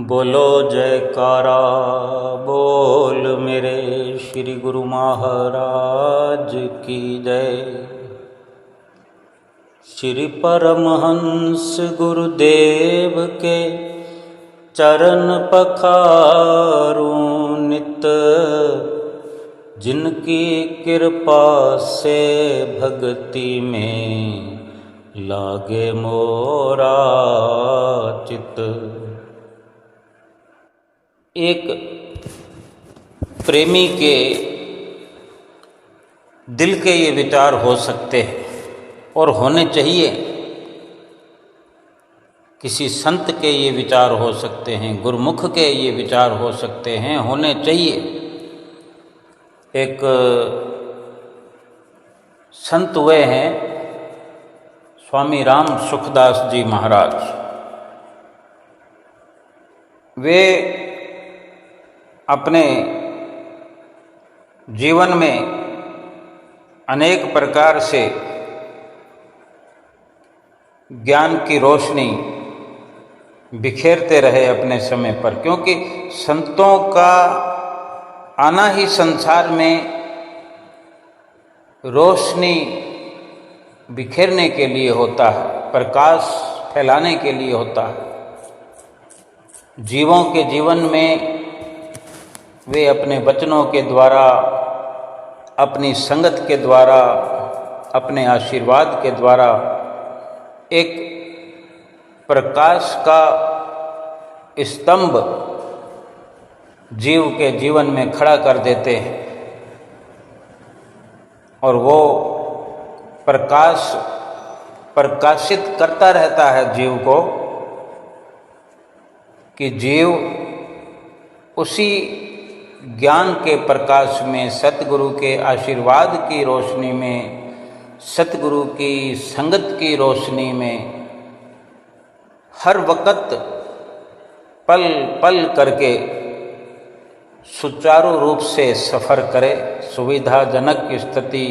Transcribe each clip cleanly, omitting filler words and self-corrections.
बोलो जयकारा बोल मेरे श्री गुरु महाराज की जय। श्री परमहंस गुरुदेव के चरण पखारूं नित, जिनकी कृपा से भक्ति में लागे मोरा चित। एक प्रेमी के दिल के ये विचार हो सकते हैं और होने चाहिए। किसी संत के ये विचार हो सकते हैं, गुरुमुख के ये विचार हो सकते हैं, होने चाहिए। एक संत हुए हैं स्वामी राम सुखदास जी महाराज। वे अपने जीवन में अनेक प्रकार से ज्ञान की रोशनी बिखेरते रहे अपने समय पर, क्योंकि संतों का आना ही संसार में रोशनी बिखेरने के लिए होता है, प्रकाश फैलाने के लिए होता है। जीवों के जीवन में वे अपने वचनों के द्वारा, अपनी संगत के द्वारा, अपने आशीर्वाद के द्वारा एक प्रकाश का स्तंभ जीव के जीवन में खड़ा कर देते हैं और वो प्रकाश प्रकाशित करता रहता है जीव को, कि जीव उसी ज्ञान के प्रकाश में, सतगुरु के आशीर्वाद की रोशनी में, सतगुरु की संगत की रोशनी में हर वक्त पल पल करके सुचारू रूप से सफ़र करे, सुविधाजनक स्थिति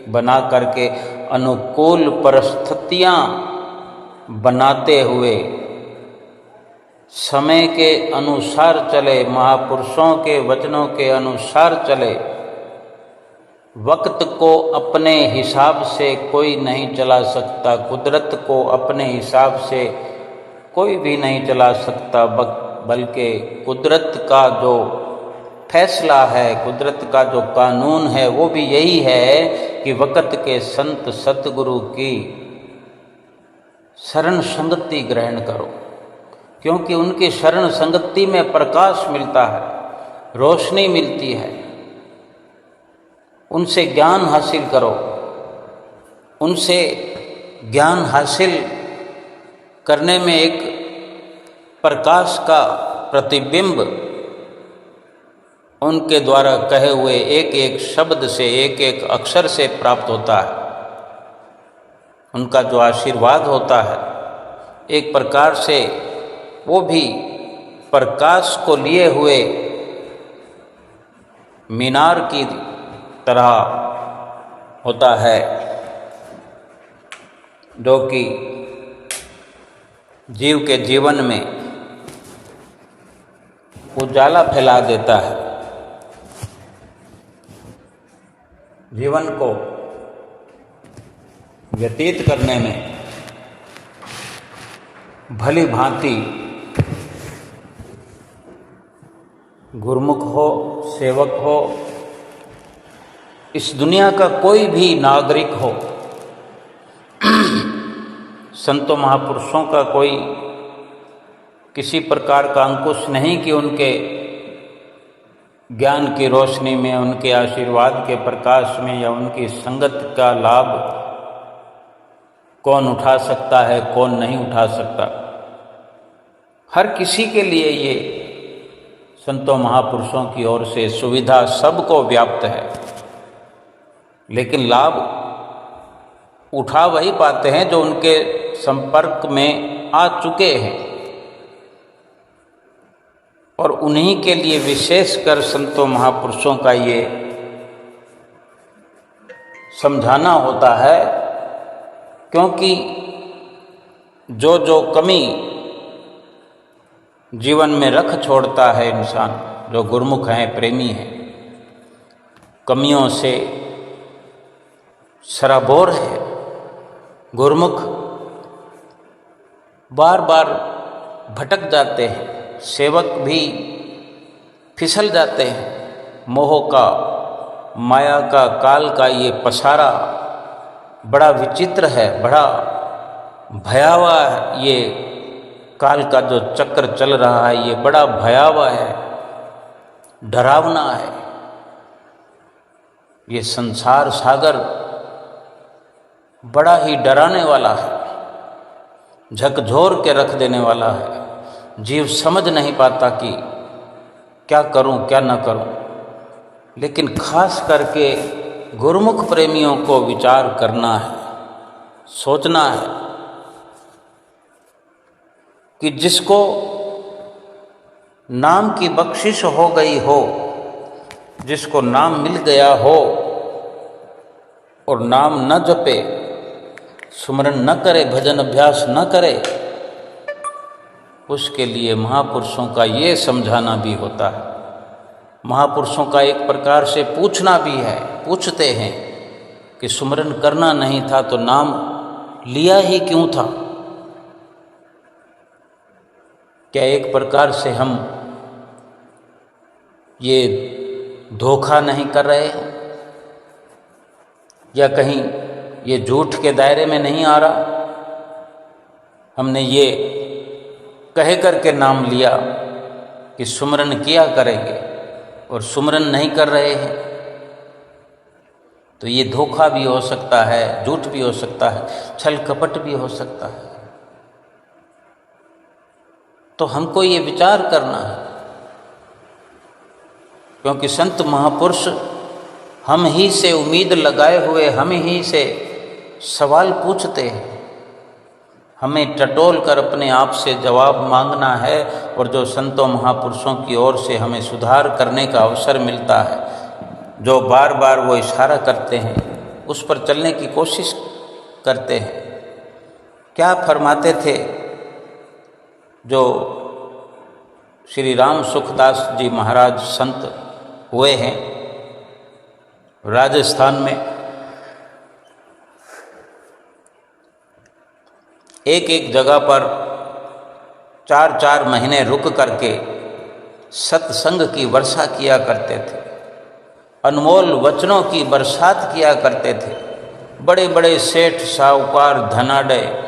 बना करके, अनुकूल परिस्थितियाँ बनाते हुए समय के अनुसार चले, महापुरुषों के वचनों के अनुसार चले। वक्त को अपने हिसाब से कोई नहीं चला सकता, कुदरत को अपने हिसाब से कोई भी नहीं चला सकता, बल्कि कुदरत का जो फैसला है, कुदरत का जो कानून है, वो भी यही है कि वक्त के संत सतगुरु की शरण संगति ग्रहण करो, क्योंकि उनकी शरण संगति में प्रकाश मिलता है, रोशनी मिलती है। उनसे ज्ञान हासिल करो, उनसे ज्ञान हासिल करने में एक प्रकाश का प्रतिबिंब उनके द्वारा कहे हुए एक एक शब्द से, एक एक अक्षर से प्राप्त होता है। उनका जो आशीर्वाद होता है, एक प्रकार से वो भी प्रकाश को लिए हुए मीनार की तरह होता है, जो कि जीव के जीवन में उजाला फैला देता है, जीवन को व्यतीत करने में भली भांति गुरुमुख हो, सेवक हो, इस दुनिया का कोई भी नागरिक हो, संतों महापुरुषों का कोई किसी प्रकार का अंकुश नहीं कि उनके ज्ञान की रोशनी में, उनके आशीर्वाद के प्रकाश में या उनकी संगत का लाभ कौन उठा सकता है, कौन नहीं उठा सकता। हर किसी के लिए ये संतों महापुरुषों की ओर से सुविधा सबको व्याप्त है, लेकिन लाभ उठा वही पाते हैं जो उनके संपर्क में आ चुके हैं, और उन्हीं के लिए विशेषकर संतों महापुरुषों का ये समझाना होता है, क्योंकि जो जो कमी जीवन में रख छोड़ता है इंसान जो गुरुमुख हैं, प्रेमी हैं। कमियों से सराबोर है गुरुमुख, बार बार भटक जाते हैं, सेवक भी फिसल जाते हैं। मोह का, माया का, काल का ये पसारा बड़ा विचित्र है, बड़ा भयावह। ये काल का जो चक्र चल रहा है ये बड़ा भयावह है, डरावना है। ये संसार सागर बड़ा ही डराने वाला है, झकझोर के रख देने वाला है। जीव समझ नहीं पाता कि क्या करूं क्या न करूं। लेकिन खास करके गुरुमुख प्रेमियों को विचार करना है, सोचना है कि जिसको नाम की बख्शिश हो गई हो, जिसको नाम मिल गया हो और नाम न जपे, सुमरन न करे, भजन अभ्यास न करे, उसके लिए महापुरुषों का ये समझाना भी होता है। महापुरुषों का एक प्रकार से पूछना भी है। पूछते हैं कि सुमरन करना नहीं था तो नाम लिया ही क्यों था? क्या एक प्रकार से हम ये धोखा नहीं कर रहे हैं, या कहीं ये झूठ के दायरे में नहीं आ रहा? हमने ये कह करके नाम लिया कि सुमरन किया करेंगे और सुमरन नहीं कर रहे हैं, तो ये धोखा भी हो सकता है, झूठ भी हो सकता है, छल कपट भी हो सकता है। तो हमको ये विचार करना है, क्योंकि संत महापुरुष हम ही से उम्मीद लगाए हुए, हम ही से सवाल पूछते हैं। हमें टटोल कर अपने आप से जवाब मांगना है, और जो संतों महापुरुषों की ओर से हमें सुधार करने का अवसर मिलता है, जो बार बार वो इशारा करते हैं, उस पर चलने की कोशिश करते हैं। क्या फरमाते थे जो श्री राम सुखदास जी महाराज संत हुए हैं राजस्थान में? एक एक जगह पर 4-4 महीने रुक करके सत्संग की वर्षा किया करते थे, अनमोल वचनों की बरसात किया करते थे। बड़े बड़े सेठ, साहूकार, धनाढ्य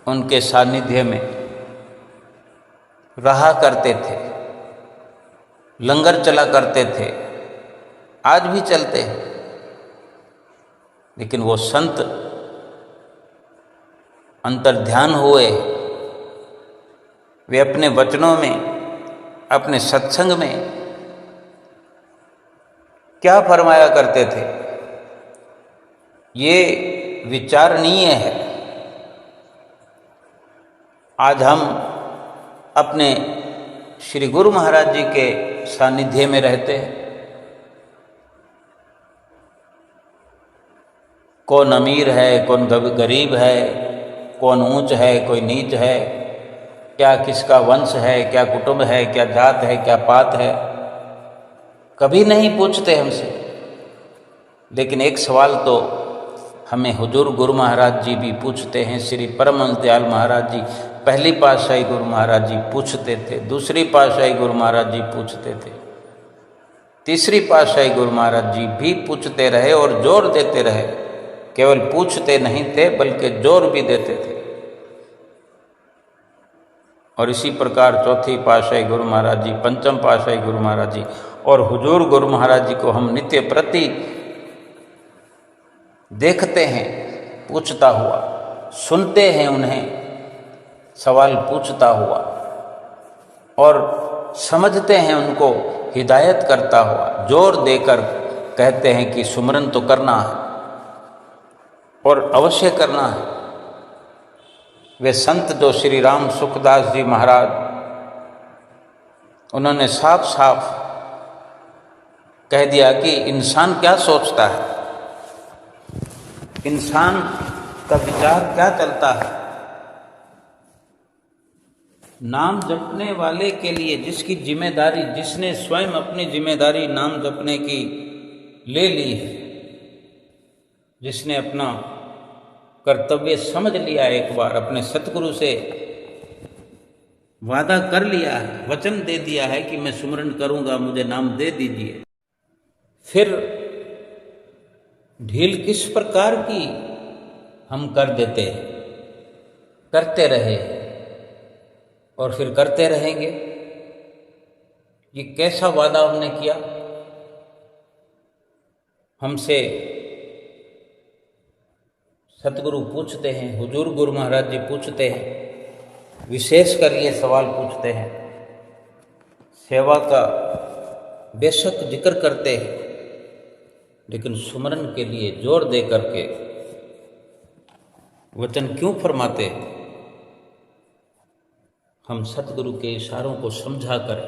उनके सानिध्य में रहा करते थे, लंगर चला करते थे, आज भी चलते हैं। लेकिन वो संत अंतर्ध्यान हुए, वे अपने वचनों में, अपने सत्संग में क्या फरमाया करते थे, ये विचारणीय है। आज हम अपने श्री गुरु महाराज जी के सानिध्य में रहते हैं। कौन अमीर है, कौन गरीब है, कौन ऊंच है, कोई नीच है, क्या किसका वंश है, क्या कुटुंब है, क्या जात है, क्या पात है, कभी नहीं पूछते हमसे। लेकिन एक सवाल तो हमें हुजूर गुरु महाराज जी भी पूछते हैं। श्री परमहंस दयाल महाराज जी, पहली पातशाही गुरु महाराज जी पूछते थे, दूसरी पातशाही गुरु महाराज जी पूछते थे, तीसरी पातशाही गुरु महाराज जी भी पूछते रहे और जोर देते रहे। केवल पूछते नहीं थे बल्कि जोर भी देते थे। और इसी प्रकार चौथी पातशाही गुरु महाराज जी, पंचम पातशाही गुरु महाराज जी और हुजूर गुरु महाराज जी को हम नित्य प्रति देखते हैं पूछता हुआ, सुनते हैं उन्हें सवाल पूछता हुआ, और समझते हैं उनको हिदायत करता हुआ। जोर देकर कहते हैं कि सुमरन तो करना है और अवश्य करना है। वे संत जो श्री राम सुखदास जी महाराज, उन्होंने साफ साफ कह दिया कि इंसान क्या सोचता है, इंसान का विचार क्या चलता है, नाम जपने वाले के लिए जिसकी जिम्मेदारी, जिसने स्वयं अपनी जिम्मेदारी नाम जपने की ले ली है, जिसने अपना कर्तव्य समझ लिया, एक बार अपने सतगुरु से वादा कर लिया है, वचन दे दिया है कि मैं सुमरन करूंगा, मुझे नाम दे दीजिए, फिर ढील किस प्रकार की हम कर देते हैं, करते रहे और फिर करते रहेंगे। ये कैसा वादा हमने किया? हमसे सतगुरु पूछते हैं, हुजूर गुरु महाराज जी पूछते हैं, विशेषकर ये सवाल पूछते हैं। सेवा का बेशक जिक्र करते हैं, लेकिन सुमरन के लिए जोर दे करके वचन क्यों फरमाते हैं? हम सतगुरु के इशारों को समझा कर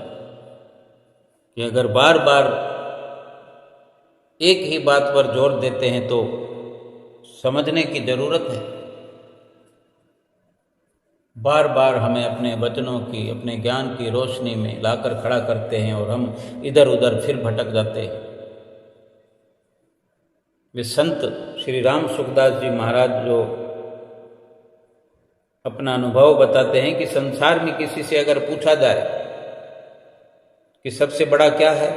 कि अगर बार बार एक ही बात पर जोर देते हैं तो समझने की जरूरत है। बार बार हमें अपने वचनों की, अपने ज्ञान की रोशनी में लाकर खड़ा करते हैं और हम इधर उधर फिर भटक जाते हैं। वे संत श्री राम सुखदास जी महाराज जो अपना अनुभव बताते हैं कि संसार में किसी से अगर पूछा जाए कि सबसे बड़ा क्या है,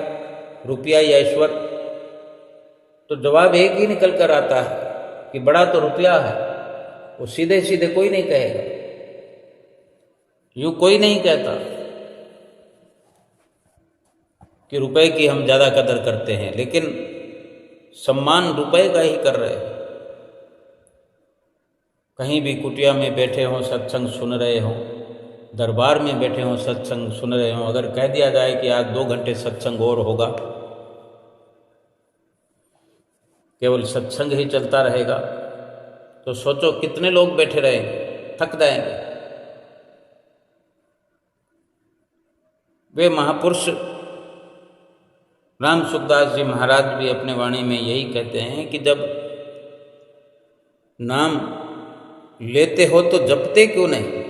रुपया या ईश्वर, तो जवाब एक ही निकल कर आता है कि बड़ा तो रुपया है। वो सीधे सीधे कोई नहीं कहेगा, यूं कोई नहीं कहता कि रुपए की हम ज्यादा कदर करते हैं, लेकिन सम्मान रुपए का ही कर रहे हैं। कहीं भी कुटिया में बैठे हों, सत्संग सुन रहे हों, दरबार में बैठे हों, सत्संग सुन रहे हों, अगर कह दिया जाए कि आज 2 घंटे सत्संग और होगा, केवल सत्संग ही चलता रहेगा, तो सोचो कितने लोग बैठे रहेंगे, थक जाएंगे। वे महापुरुष राम सुखदास जी महाराज भी अपने वाणी में यही कहते हैं कि जब नाम लेते हो तो जपते क्यों नहीं?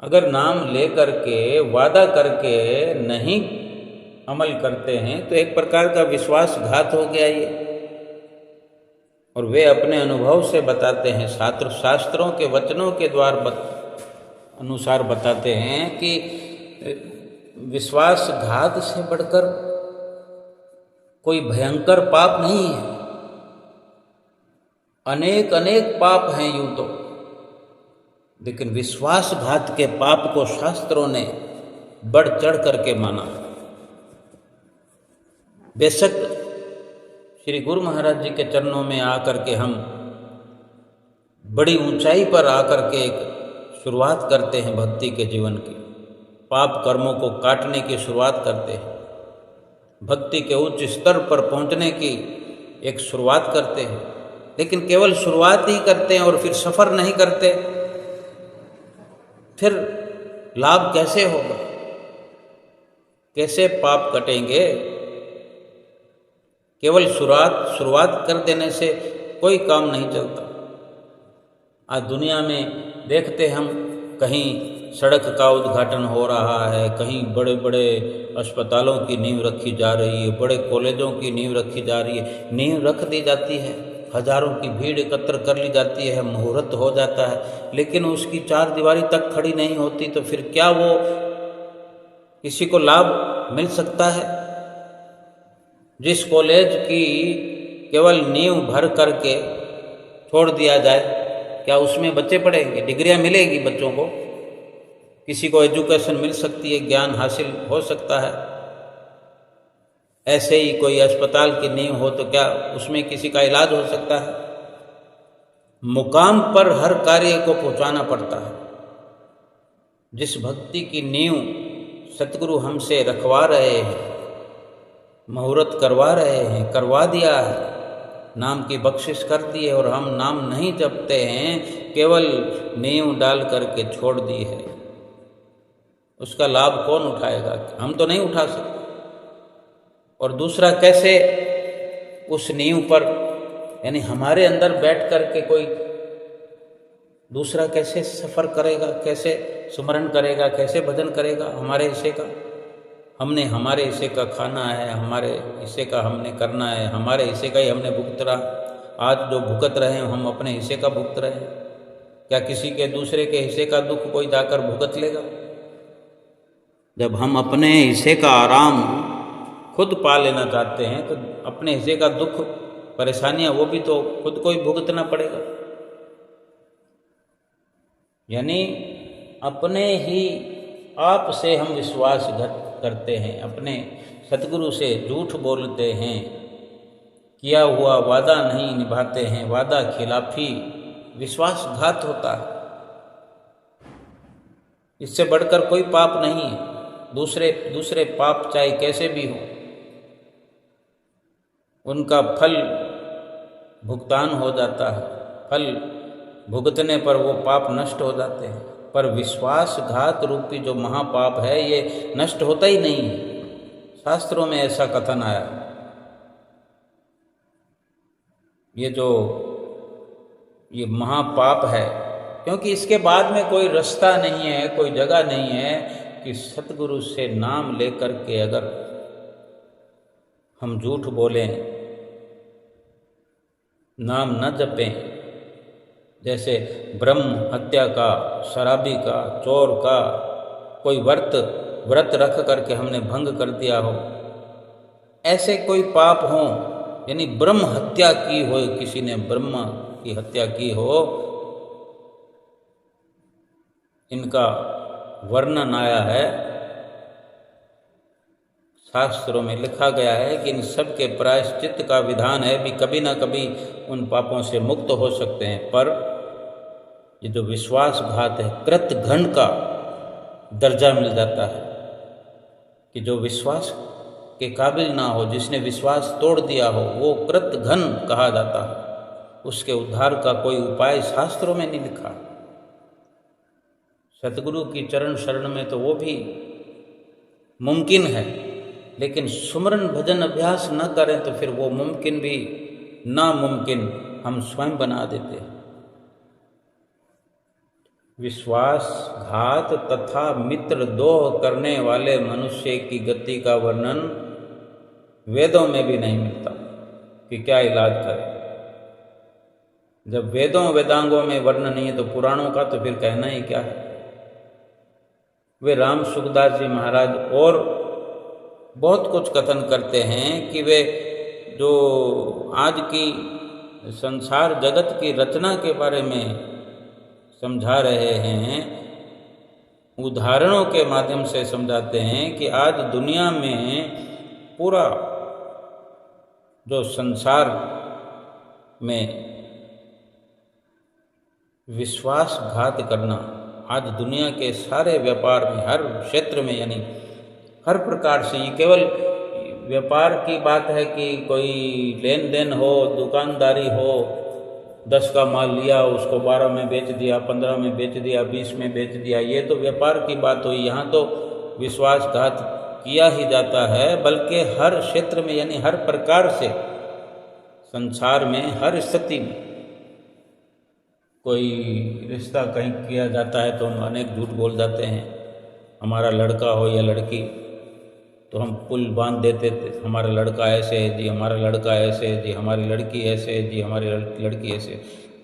अगर नाम लेकर के वादा करके नहीं अमल करते हैं तो एक प्रकार का विश्वासघात हो गया ये। और वे अपने अनुभव से बताते हैं, शास्त्रों के वचनों के द्वारा अनुसार बताते हैं कि विश्वासघात से बढ़कर कोई भयंकर पाप नहीं है। अनेक अनेक पाप हैं यूं तो, लेकिन विश्वासघात के पाप को शास्त्रों ने बढ़ चढ़ करके माना। बेशक श्री गुरु महाराज जी के चरणों में आकर के हम बड़ी ऊंचाई पर आकर के एक शुरुआत करते हैं भक्ति के जीवन की, पाप कर्मों को काटने की शुरुआत करते हैं, भक्ति के उच्च स्तर पर पहुंचने की एक शुरुआत करते हैं, लेकिन केवल शुरुआत ही करते हैं और फिर सफर नहीं करते। फिर लाभ कैसे होगा, कैसे पाप कटेंगे? केवल शुरुआत कर देने से कोई काम नहीं चलता। आज दुनिया में देखते हम, कहीं सड़क का उद्घाटन हो रहा है, कहीं बड़े बड़े अस्पतालों की नींव रखी जा रही है, बड़े कॉलेजों की नींव रखी जा रही है, नींव रख दी जाती है, हजारों की भीड़ एकत्र कर ली जाती है, मुहूर्त हो जाता है, लेकिन उसकी 4 दीवारी तक खड़ी नहीं होती, तो फिर क्या वो किसी को लाभ मिल सकता है? जिस कॉलेज की केवल नींव भर करके छोड़ दिया जाए, क्या उसमें बच्चे पढ़ेंगे? डिग्रियां मिलेगी बच्चों को, किसी को एजुकेशन मिल सकती है, ज्ञान हासिल हो सकता है। ऐसे ही कोई अस्पताल की नींव हो तो क्या उसमें किसी का इलाज हो सकता है? मुकाम पर हर कार्य को पहुंचाना पड़ता है। जिस भक्ति की नींव सतगुरु हमसे रखवा रहे हैं, मुहूर्त करवा रहे हैं, करवा दिया है, नाम की बख्शिश कर दी है, और हम नाम नहीं जपते हैं, केवल नींव डाल करके छोड़ दी है, उसका लाभ कौन उठाएगा? हम तो नहीं उठा सकते। और दूसरा, कैसे उस नींव पर, यानी हमारे अंदर बैठ करके कोई दूसरा कैसे सफ़र करेगा, कैसे स्मरण करेगा, कैसे भजन करेगा हमारे हिस्से का। हमने हमारे हिस्से का खाना है, हमारे हिस्से का हमने करना है, हमारे हिस्से का ही हमने भुगत रहा। आज जो भुगत रहे हैं हम अपने हिस्से का भुगत रहे हैं। क्या किसी के दूसरे के हिस्से का दुख कोई जाकर भुगत लेगा? जब हम अपने हिस्से का आराम खुद पा लेना चाहते हैं तो अपने हिस्से का दुख परेशानियां वो भी तो खुद को ही भुगतना पड़ेगा। यानी अपने ही आप से हम विश्वासघात करते हैं, अपने सतगुरु से झूठ बोलते हैं, किया हुआ वादा नहीं निभाते हैं, वादा खिलाफी विश्वासघात होता है। इससे बढ़कर कोई पाप नहीं है। दूसरे पाप चाहे कैसे भी हो, उनका फल भुगतान हो जाता है, फल भुगतने पर वो पाप नष्ट हो जाते हैं। पर विश्वासघात रूपी जो महापाप है ये नष्ट होता ही नहीं है। शास्त्रों में ऐसा कथन आया। ये महापाप है, क्योंकि इसके बाद में कोई रास्ता नहीं है, कोई जगह नहीं है कि सतगुरु से नाम लेकर के अगर हम झूठ बोलें, नाम न जपें, जैसे ब्रह्म हत्या का, शराबी का, चोर का कोई व्रत रख करके हमने भंग कर दिया हो, ऐसे कोई पाप हो, यानी ब्रह्म हत्या की हो, किसी ने ब्रह्म की हत्या की हो, इनका वर्णन आया है। शास्त्रों में लिखा गया है कि इन सब के प्रायश्चित का विधान है भी, कभी ना कभी उन पापों से मुक्त हो सकते हैं। पर ये जो विश्वासघात है, कृतघ्न का दर्जा मिल जाता है कि जो विश्वास के काबिल ना हो, जिसने विश्वास तोड़ दिया हो, वो कृतघ्न कहा जाता है। उसके उद्धार का कोई उपाय शास्त्रों में नहीं लिखा। सतगुरु की चरण शरण में तो वो भी मुमकिन है, लेकिन सुमरन भजन अभ्यास न करें तो फिर वो मुमकिन भी नामुमकिन हम स्वयं बना देते हैं। विश्वासघात तथा मित्रद्रोह करने वाले मनुष्य की गति का वर्णन वेदों में भी नहीं मिलता कि क्या इलाज करें। जब वेदांगों में वर्णन नहीं है तो पुराणों का तो फिर कहना ही क्या है। वे राम सुखदास जी महाराज और बहुत कुछ कथन करते हैं कि वे जो आज की संसार जगत की रचना के बारे में समझा रहे हैं, उदाहरणों के माध्यम से समझाते हैं कि आज दुनिया में पूरा जो संसार में विश्वासघात करना, आज दुनिया के सारे व्यापार में, हर क्षेत्र में, यानी हर प्रकार से, ये केवल व्यापार की बात है कि कोई लेन देन हो, दुकानदारी हो, 10 का माल लिया उसको 12 में बेच दिया, 15 में बेच दिया, 20 में बेच दिया, ये तो व्यापार की बात हुई। यहाँ तो विश्वासघात किया ही जाता है, बल्कि हर क्षेत्र में, यानी हर प्रकार से संसार में हर स्थिति में कोई रिश्ता कहीं किया जाता है तो हम अनेक झूठ बोल जाते हैं। हमारा लड़का हो या लड़की तो हम पुल बांध देते थे, हमारा लड़का ऐसे है जी, हमारा लड़का ऐसे है जी, हमारी लड़की ऐसे है जी, हमारी लड़की ऐसे।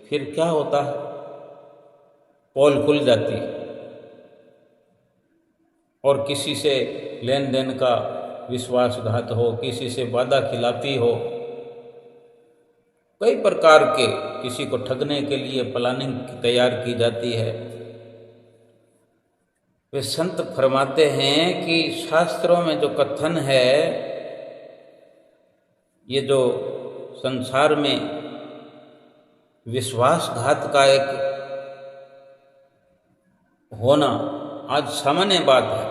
फिर क्या होता है, पोल खुल जाती है और किसी से लेन देन का विश्वासघात हो, किसी से वादा खिलाफी हो, कई प्रकार के, किसी को ठगने के लिए प्लानिंग तैयार की जाती है। वे संत फरमाते हैं कि शास्त्रों में जो कथन है, ये जो संसार में विश्वासघात का एक होना आज सामान्य बात है,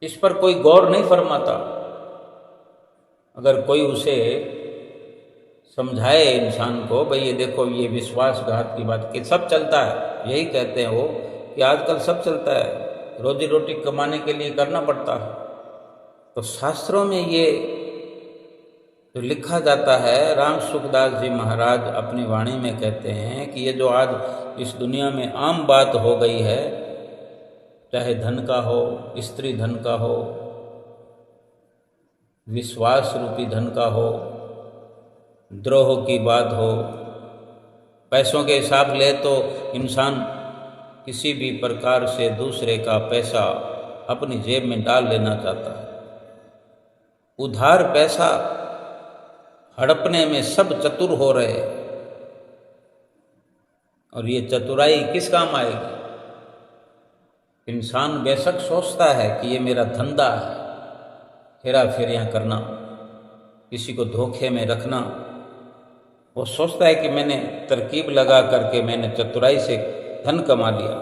इस पर कोई गौर नहीं फरमाता। अगर कोई उसे समझाए इंसान को, भाई ये देखो ये विश्वासघात की बात, कि सब चलता है, यही कहते हैं वो कि आजकल सब चलता है, रोजी रोटी कमाने के लिए करना पड़ता है। तो शास्त्रों में ये तो लिखा जाता है, राम सुखदास जी महाराज अपनी वाणी में कहते हैं कि ये जो आज इस दुनिया में आम बात हो गई है, चाहे धन का हो, स्त्री धन का हो, विश्वास रूपी धन का हो, द्रोह की बात हो, पैसों के हिसाब ले तो इंसान किसी भी प्रकार से दूसरे का पैसा अपनी जेब में डाल लेना चाहता है। उधार पैसा हड़पने में सब चतुर हो रहे हैं, और ये चतुराई किस काम आएगी? इंसान बेशक सोचता है कि ये मेरा धंधा है, हेरा फेरियाँ करना, किसी को धोखे में रखना। वो सोचता है कि मैंने तरकीब लगा करके मैंने चतुराई से धन कमा लिया।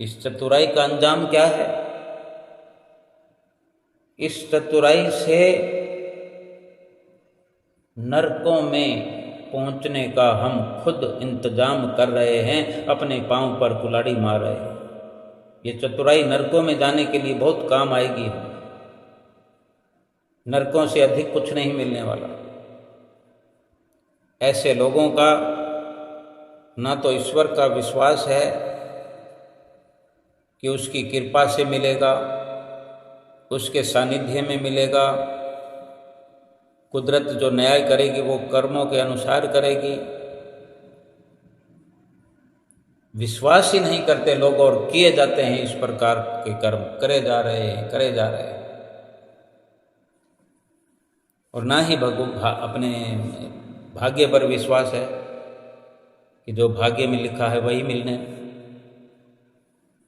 इस चतुराई का अंजाम क्या है? इस चतुराई से नरकों में पहुंचने का हम खुद इंतजाम कर रहे हैं, अपने पांव पर कुल्हाड़ी मार रहे हैं। ये चतुराई नरकों में जाने के लिए बहुत काम आएगी। नरकों से अधिक कुछ नहीं मिलने वाला। ऐसे लोगों का ना तो ईश्वर का विश्वास है कि उसकी कृपा से मिलेगा, उसके सानिध्य में मिलेगा, कुदरत जो न्याय करेगी वो कर्मों के अनुसार करेगी। विश्वास ही नहीं करते लोग और किए जाते हैं इस प्रकार के कर्म, करे जा रहे हैं। और ना ही अपने भाग्य पर विश्वास है कि जो भाग्य में लिखा है वही मिलने,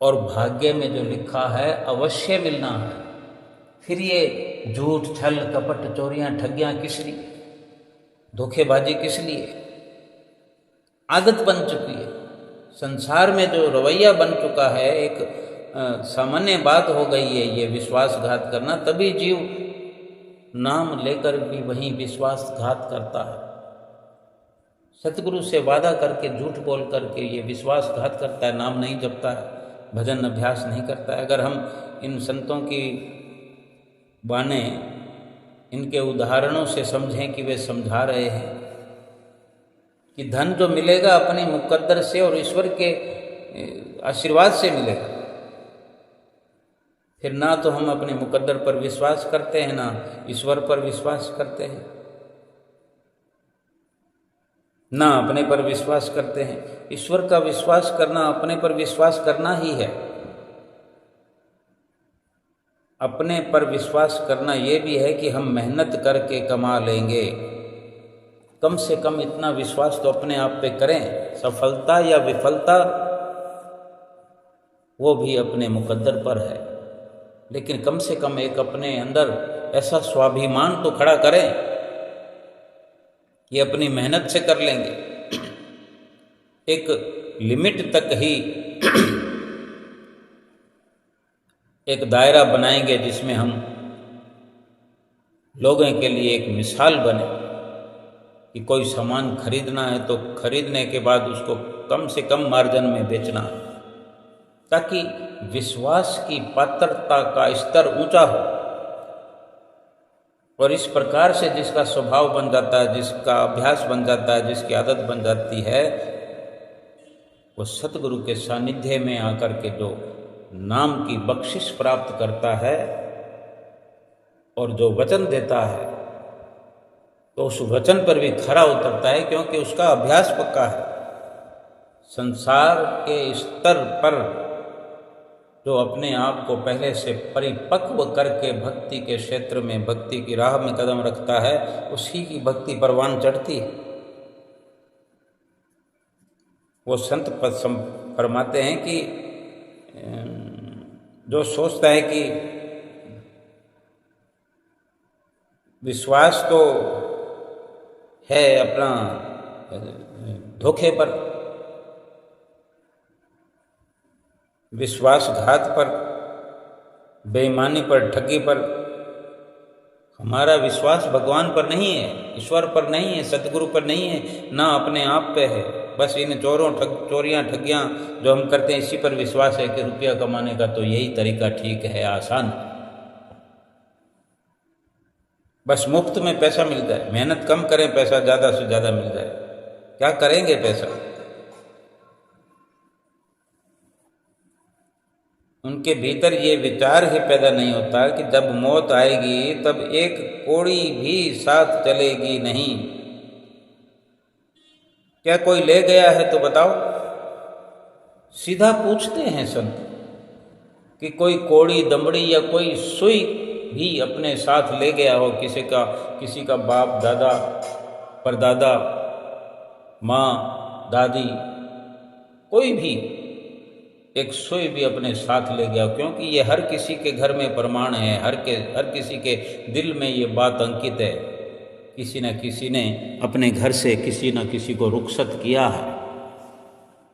और भाग्य में जो लिखा है अवश्य मिलना है। फिर ये झूठ, छल, कपट, चोरियां, ठगियां किस लिए? धोखेबाजी किस लिए? आदत बन चुकी है। संसार में जो रवैया बन चुका है, एक सामान्य बात हो गई है ये विश्वासघात करना। तभी जीव नाम लेकर भी वहीं विश्वासघात करता है। सतगुरु से वादा करके झूठ बोल करके ये विश्वासघात करता है, नाम नहीं जपता है, भजन अभ्यास नहीं करता है। अगर हम इन संतों की बाने, इनके उदाहरणों से समझें कि वे समझा रहे हैं कि धन जो मिलेगा अपने मुकद्दर से और ईश्वर के आशीर्वाद से मिलेगा। फिर ना तो हम अपने मुकद्दर पर विश्वास करते हैं, ना ईश्वर पर विश्वास करते हैं, ना अपने पर विश्वास करते हैं। ईश्वर का विश्वास करना अपने पर विश्वास करना ही है। अपने पर विश्वास करना ये भी है कि हम मेहनत करके कमा लेंगे। कम से कम इतना विश्वास तो अपने आप पे करें। सफलता या विफलता वो भी अपने मुकद्दर पर है, लेकिन कम से कम एक अपने अंदर ऐसा स्वाभिमान तो खड़ा करें कि अपनी मेहनत से कर लेंगे। एक लिमिट तक ही एक दायरा बनाएंगे जिसमें हम लोगों के लिए एक मिसाल बने कि कोई सामान खरीदना है तो खरीदने के बाद उसको कम से कम मार्जिन में बेचना है, ताकि विश्वास की पात्रता का स्तर ऊंचा हो। और इस प्रकार से जिसका स्वभाव बन जाता है, जिसका अभ्यास बन जाता है, जिसकी आदत बन जाती है, वो सतगुरु के सानिध्य में आकर के जो नाम की बख्शिश प्राप्त करता है और जो वचन देता है, तो उस वचन पर भी खरा उतरता है, क्योंकि उसका अभ्यास पक्का है। संसार के स्तर पर जो अपने आप को पहले से परिपक्व करके भक्ति के क्षेत्र में, भक्ति की राह में कदम रखता है, उसी की भक्ति परवान चढ़ती है। वो संत फरमाते हैं कि जो सोचता है कि विश्वास तो है अपना धोखे पर, विश्वासघात पर, बेईमानी पर, ठगी पर, हमारा विश्वास भगवान पर नहीं है, ईश्वर पर नहीं है, सतगुरु पर नहीं है, ना अपने आप पे है। बस इन चोरियां ठगियां जो हम करते हैं इसी पर विश्वास है कि रुपया कमाने का तो यही तरीका ठीक है, आसान। बस मुफ्त में पैसा मिल जाए, मेहनत कम करें, पैसा ज़्यादा से ज़्यादा मिल जाए। क्या करेंगे पैसा? उनके भीतर ये विचार ही पैदा नहीं होता कि जब मौत आएगी तब एक कौड़ी भी साथ चलेगी नहीं। क्या कोई ले गया है तो बताओ? सीधा पूछते हैं संत कि कोई कौड़ी, दमड़ी या कोई सुई भी अपने साथ ले गया हो, किसी का बाप, दादा, परदादा, माँ, दादी, कोई भी एक सुई भी अपने साथ ले गया? क्योंकि ये हर किसी के घर में प्रमाण है, हर किसी के दिल में ये बात अंकित है। किसी न किसी ने अपने घर से किसी न किसी को रुखसत किया है,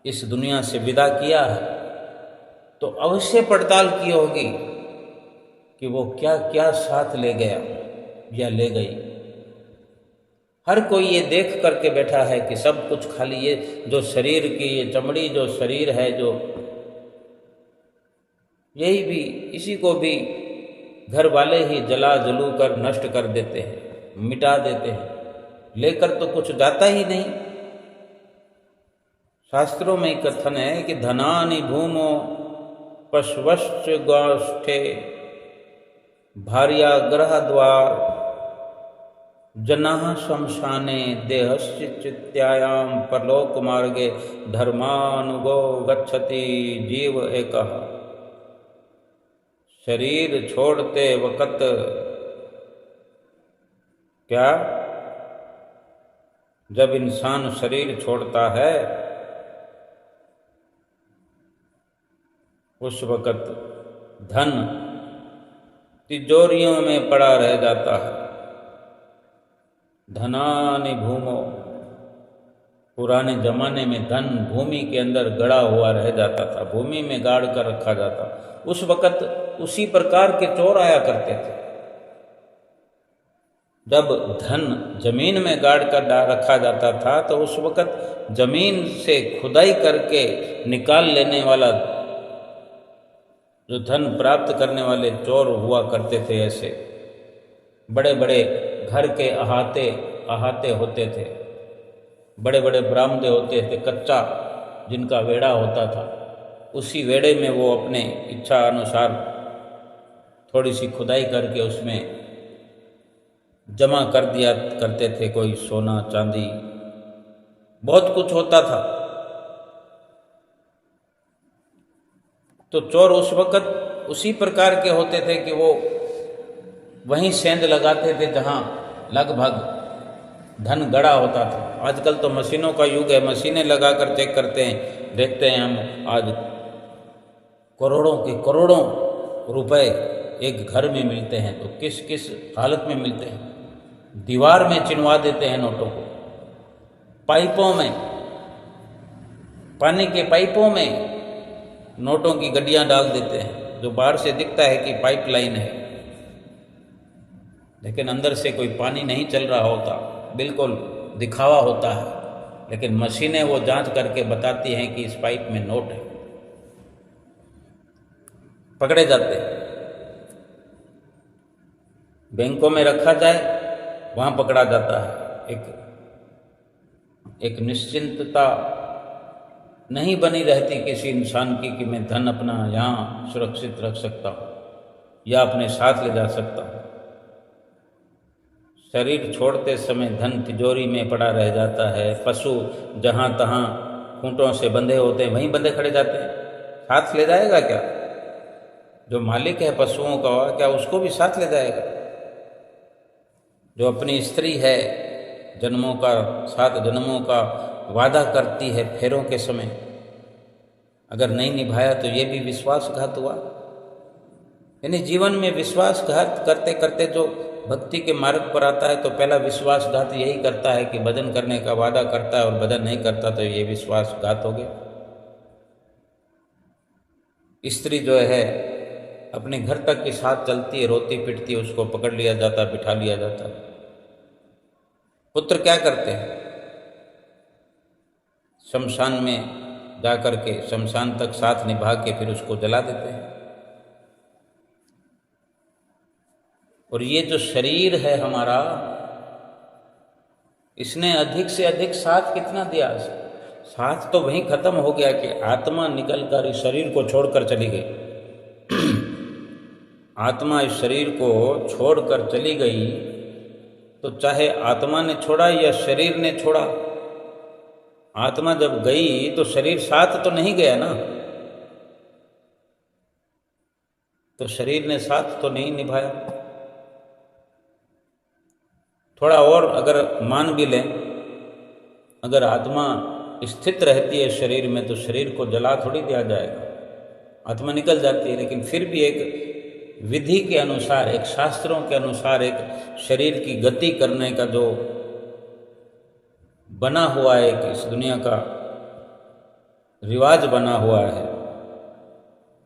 इस दुनिया से विदा किया है, तो अवश्य पड़ताल की होगी कि वो क्या क्या साथ ले गया या ले गई। हर कोई ये देख करके बैठा है कि सब कुछ खाली ये जो शरीर की ये चमड़ी, जो शरीर है, जो यही भी, इसी को भी घर वाले ही जला जलू कर नष्ट कर देते हैं, मिटा देते हैं, लेकर तो कुछ जाता ही नहीं। शास्त्रों में कथन है कि धनानि भूमो पशवश्च गोष्ठे भार्या ग्रह द्वार जनाः शमशाने देहस्य चित्यायाम परलोक मार्गे धर्मानुगो गच्छति जीव एकः। शरीर छोड़ते वक्त क्या, जब इंसान शरीर छोड़ता है उस वक्त धन तिजोरियों में पड़ा रह जाता है। धनानि भूमो, पुराने जमाने में धन भूमि के अंदर गड़ा हुआ रह जाता था, भूमि में गाड़ कर रखा जाता। उस वक्त उसी प्रकार के चोर आया करते थे। जब धन जमीन में गाड़ कर रखा जाता था तो उस वक्त जमीन से खुदाई करके निकाल लेने वाला, जो धन प्राप्त करने वाले चोर हुआ करते थे। ऐसे बड़े बड़े घर के अहाते होते थे, बड़े बड़े बरामदे होते थे, कच्चा जिनका वेड़ा होता था, उसी वेड़े में वो अपने इच्छा अनुसार थोड़ी सी खुदाई करके उसमें जमा कर दिया करते थे। कोई सोना चांदी, बहुत कुछ होता था। तो चोर उस वक़्त उसी प्रकार के होते थे कि वो वहीं सेंध लगाते थे जहाँ लगभग धन गड़ा होता था। आजकल तो मशीनों का युग है, मशीनें लगा कर चेक करते हैं, देखते हैं हम आज करोड़ों के करोड़ों रुपए एक घर में मिलते हैं तो किस किस हालत में मिलते हैं। दीवार में चिनवा देते हैं नोटों को, पाइपों में, पानी के पाइपों में नोटों की गड्डियां डाल देते हैं, जो बाहर से दिखता है कि पाइपलाइन है, लेकिन अंदर से कोई पानी नहीं चल रहा होता, बिल्कुल दिखावा होता है। लेकिन मशीनें वो जांच करके बताती हैं कि इस पाइप में नोट है, पकड़े जाते हैं। बैंकों में रखा जाए, वहाँ पकड़ा जाता है। एक निश्चिंतता नहीं बनी रहती किसी इंसान की कि मैं धन अपना यहाँ सुरक्षित रख सकता हूँ या अपने साथ ले जा सकता हूँ। शरीर छोड़ते समय धन तिजोरी में पड़ा रह जाता है। पशु जहाँ तहाँ खूंटों से बंधे होते हैं, वहीं बंधे खड़े जाते हैं। साथ ले जाएगा क्या? जो मालिक है पशुओं का, क्या उसको भी साथ ले जाएगा? जो अपनी स्त्री है, जन्मों का, 7 जन्मों का वादा करती है फेरों के समय, अगर नहीं निभाया तो ये भी विश्वासघात हुआ। यानी जीवन में विश्वासघात करते करते जो भक्ति के मार्ग पर आता है तो पहला विश्वासघात यही करता है कि भजन करने का वादा करता है और भजन नहीं करता तो ये विश्वासघात हो गया। स्त्री जो है अपने घर तक के साथ चलती है, रोती पिटती है, उसको पकड़ लिया जाता, बिठा लिया जाता। पुत्र क्या करते हैं? शमशान में जाकर के शमशान तक साथ निभा के फिर उसको जला देते हैं। और ये जो शरीर है हमारा, इसने अधिक से अधिक साथ कितना दिया? साथ तो वहीं खत्म हो गया कि आत्मा निकलकर इस शरीर को छोड़कर चली गई। आत्मा इस शरीर को छोड़कर चली गई, तो चाहे आत्मा ने छोड़ा या शरीर ने छोड़ा, आत्मा जब गई तो शरीर साथ तो नहीं गया ना, तो शरीर ने साथ तो नहीं निभाया। थोड़ा और अगर मान भी लें, अगर आत्मा स्थित रहती है शरीर में तो शरीर को जला थोड़ी दिया जाएगा, आत्मा निकल जाती है। लेकिन फिर भी एक विधि के अनुसार, एक शास्त्रों के अनुसार, एक शरीर की गति करने का जो बना हुआ है, एक इस दुनिया का रिवाज बना हुआ है,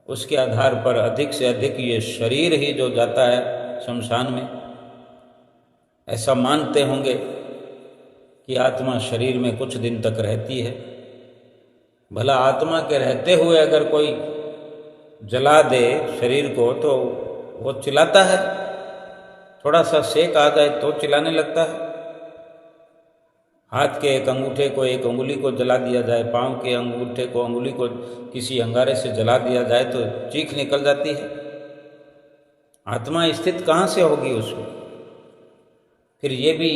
उसके आधार पर अधिक से अधिक ये शरीर ही जो जाता है शमशान में, ऐसा मानते होंगे कि आत्मा शरीर में कुछ दिन तक रहती है। भला आत्मा के रहते हुए अगर कोई जला दे शरीर को तो वो चिल्लाता है, थोड़ा सा सेक आ जाए तो चिल्लाने लगता है। हाथ के एक अंगूठे को, एक उंगली को जला दिया जाए, पाँव के अंगूठे को, अंगुली को किसी अंगारे से जला दिया जाए तो चीख निकल जाती है। आत्मा स्थित कहाँ से होगी उसमें? फिर ये भी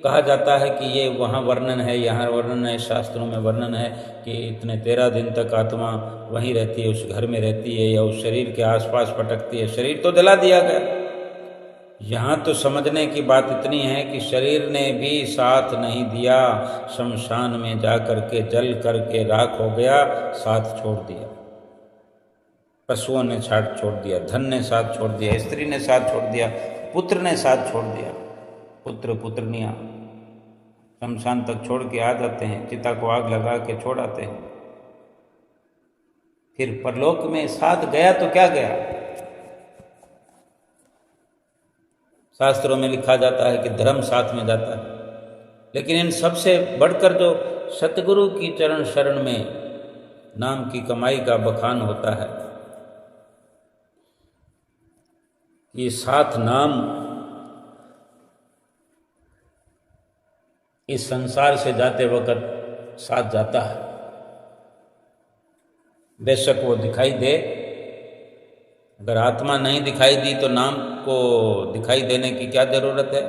कहा जाता है कि ये वहाँ वर्णन है, यहाँ वर्णन है, शास्त्रों में वर्णन है कि इतने 13 दिन तक आत्मा वहीं रहती है, उस घर में रहती है या उस शरीर के आसपास भटकती है। शरीर तो जला दिया गया। यहाँ तो समझने की बात इतनी है कि शरीर ने भी साथ नहीं दिया, शमशान में जा कर के जल करके राख हो गया, साथ छोड़ दिया। पशुओं ने साथ छोड़ दिया, धन ने साथ छोड़ दिया, स्त्री ने साथ छोड़ दिया, पुत्र ने साथ छोड़ दिया। पुत्र पुत्रनियाँ शमशान तक छोड़ के आ जाते हैं, चिता को आग लगा के छोड़ आते हैं। फिर परलोक में साथ गया तो क्या गया? शास्त्रों में लिखा जाता है कि धर्म साथ में जाता है। लेकिन इन सबसे बढ़कर जो सतगुरु की चरण शरण में नाम की कमाई का बखान होता है, ये साथ नाम इस संसार से जाते वक्त साथ जाता है। बेशक वो दिखाई दे, अगर आत्मा नहीं दिखाई दी तो नाम को दिखाई देने की क्या जरूरत है?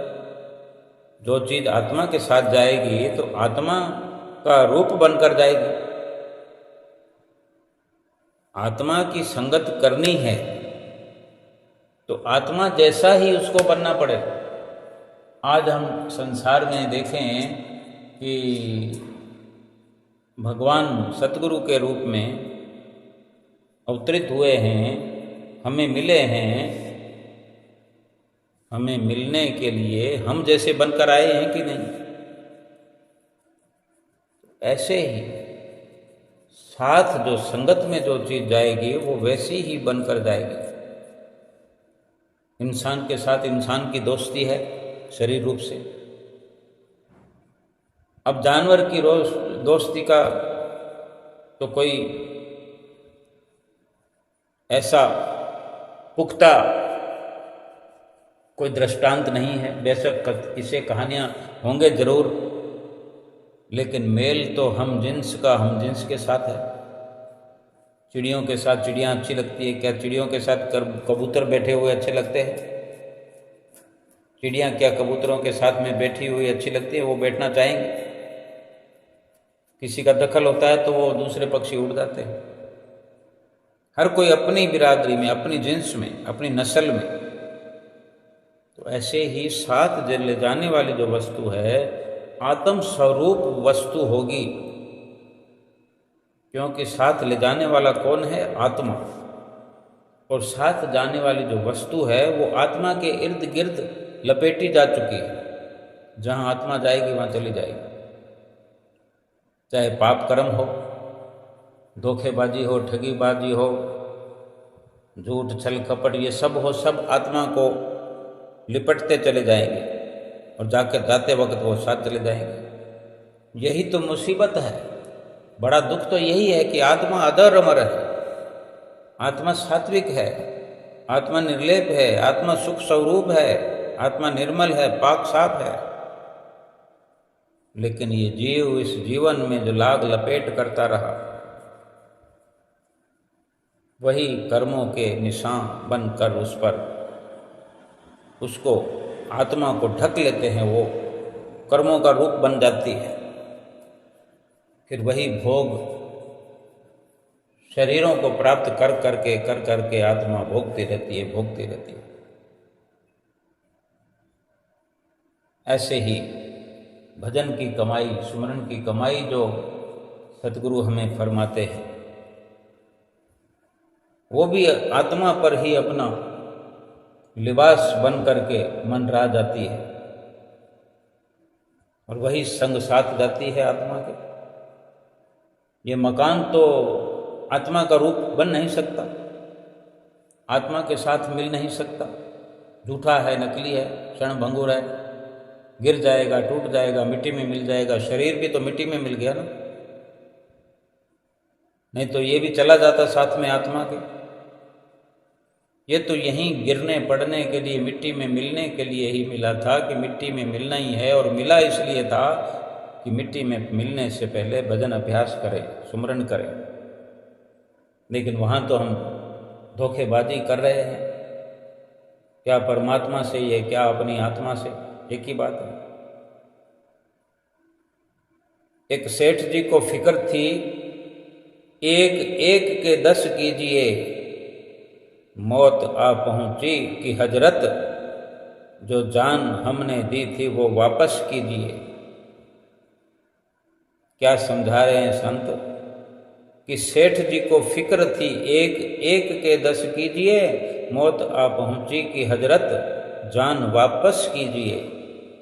जो चीज़ आत्मा के साथ जाएगी तो आत्मा का रूप बनकर जाएगी। आत्मा की संगत करनी है तो आत्मा जैसा ही उसको बनना पड़ेगा। आज हम संसार में देखें कि भगवान सतगुरु के रूप में अवतरित हुए हैं, हमें मिले हैं, हमें मिलने के लिए हम जैसे बनकर आए हैं कि नहीं? ऐसे ही साथ जो संगत में जो चीज़ जाएगी वो वैसी ही बनकर जाएगी। इंसान के साथ इंसान की दोस्ती है शरीर रूप से। अब जानवर की दोस्ती का तो कोई ऐसा पुख्ता कोई दृष्टांत नहीं है। बेशक इसे कहानियाँ होंगे जरूर, लेकिन मेल तो हम जिन्स का हम जिन्स के साथ है। चिड़ियों के साथ चिड़ियाँ अच्छी लगती है क्या? चिड़ियों के साथ कबूतर बैठे हुए अच्छे लगते हैं? चिड़ियाँ क्या कबूतरों के साथ में बैठी हुई अच्छी लगती है? वो बैठना चाहेंगे? किसी का दखल होता है तो वो दूसरे पक्षी उड़ जाते हैं। हर कोई अपनी बिरादरी में, अपनी जिन्स में, अपनी नस्ल में। तो ऐसे ही साथ ले जाने वाली जो वस्तु है आत्म स्वरूप वस्तु होगी, क्योंकि साथ ले जाने वाला कौन है? आत्मा। और साथ जाने वाली जो वस्तु है वो आत्मा के इर्द गिर्द लपेटी जा चुकी है। जहाँ आत्मा जाएगी वहाँ चली जाएगी। चाहे पाप कर्म हो, धोखेबाजी हो, ठगीबाजी हो, झूठ छल कपट, ये सब हो, सब आत्मा को लिपटते चले जाएंगे और जाकर जाते वक्त वो साथ चले जाएंगे। यही तो मुसीबत है। बड़ा दुख तो यही है कि आत्मा अदर अमर है, आत्मा सात्विक है, आत्मा निर्लेप है, आत्मा सुख स्वरूप है, आत्मा निर्मल है, पाक साफ है। लेकिन ये जीव इस जीवन में जो लाग लपेट करता रहा, वही कर्मों के निशान बनकर उस पर उसको आत्मा को ढक लेते हैं, वो कर्मों का रूप बन जाती है। फिर वही भोग शरीरों को प्राप्त कर करके आत्मा भोगती रहती है। ऐसे ही भजन की कमाई, सुमरन की कमाई जो सतगुरु हमें फरमाते हैं, वो भी आत्मा पर ही अपना लिबास बन करके मंडरा जाती है और वही संग साथ जाती है आत्मा के। ये मकान तो आत्मा का रूप बन नहीं सकता, आत्मा के साथ मिल नहीं सकता, झूठा है, नकली है, क्षण भंगुर है, गिर जाएगा, टूट जाएगा, मिट्टी में मिल जाएगा। शरीर भी तो मिट्टी में मिल गया ना, नहीं तो ये भी चला जाता साथ में आत्मा के। ये तो यहीं गिरने पड़ने के लिए, मिट्टी में मिलने के लिए ही मिला था कि मिट्टी में मिलना ही है, और मिला इसलिए था कि मिट्टी में मिलने से पहले भजन अभ्यास करें, सुमरन करें। लेकिन वहाँ तो हम धोखेबाजी कर रहे हैं, क्या परमात्मा से ये, क्या अपनी आत्मा से, एक ही बात है। एक सेठ जी को फिक्र थी, एक एक के 10 कीजिए, मौत आ पहुंची कि हजरत, जो जान हमने दी थी वो वापस कीजिए। क्या समझा रहे हैं संत कि सेठ जी को फिक्र थी, एक एक के 10 कीजिए, मौत आ पहुंची कि हजरत, जान वापस कीजिए।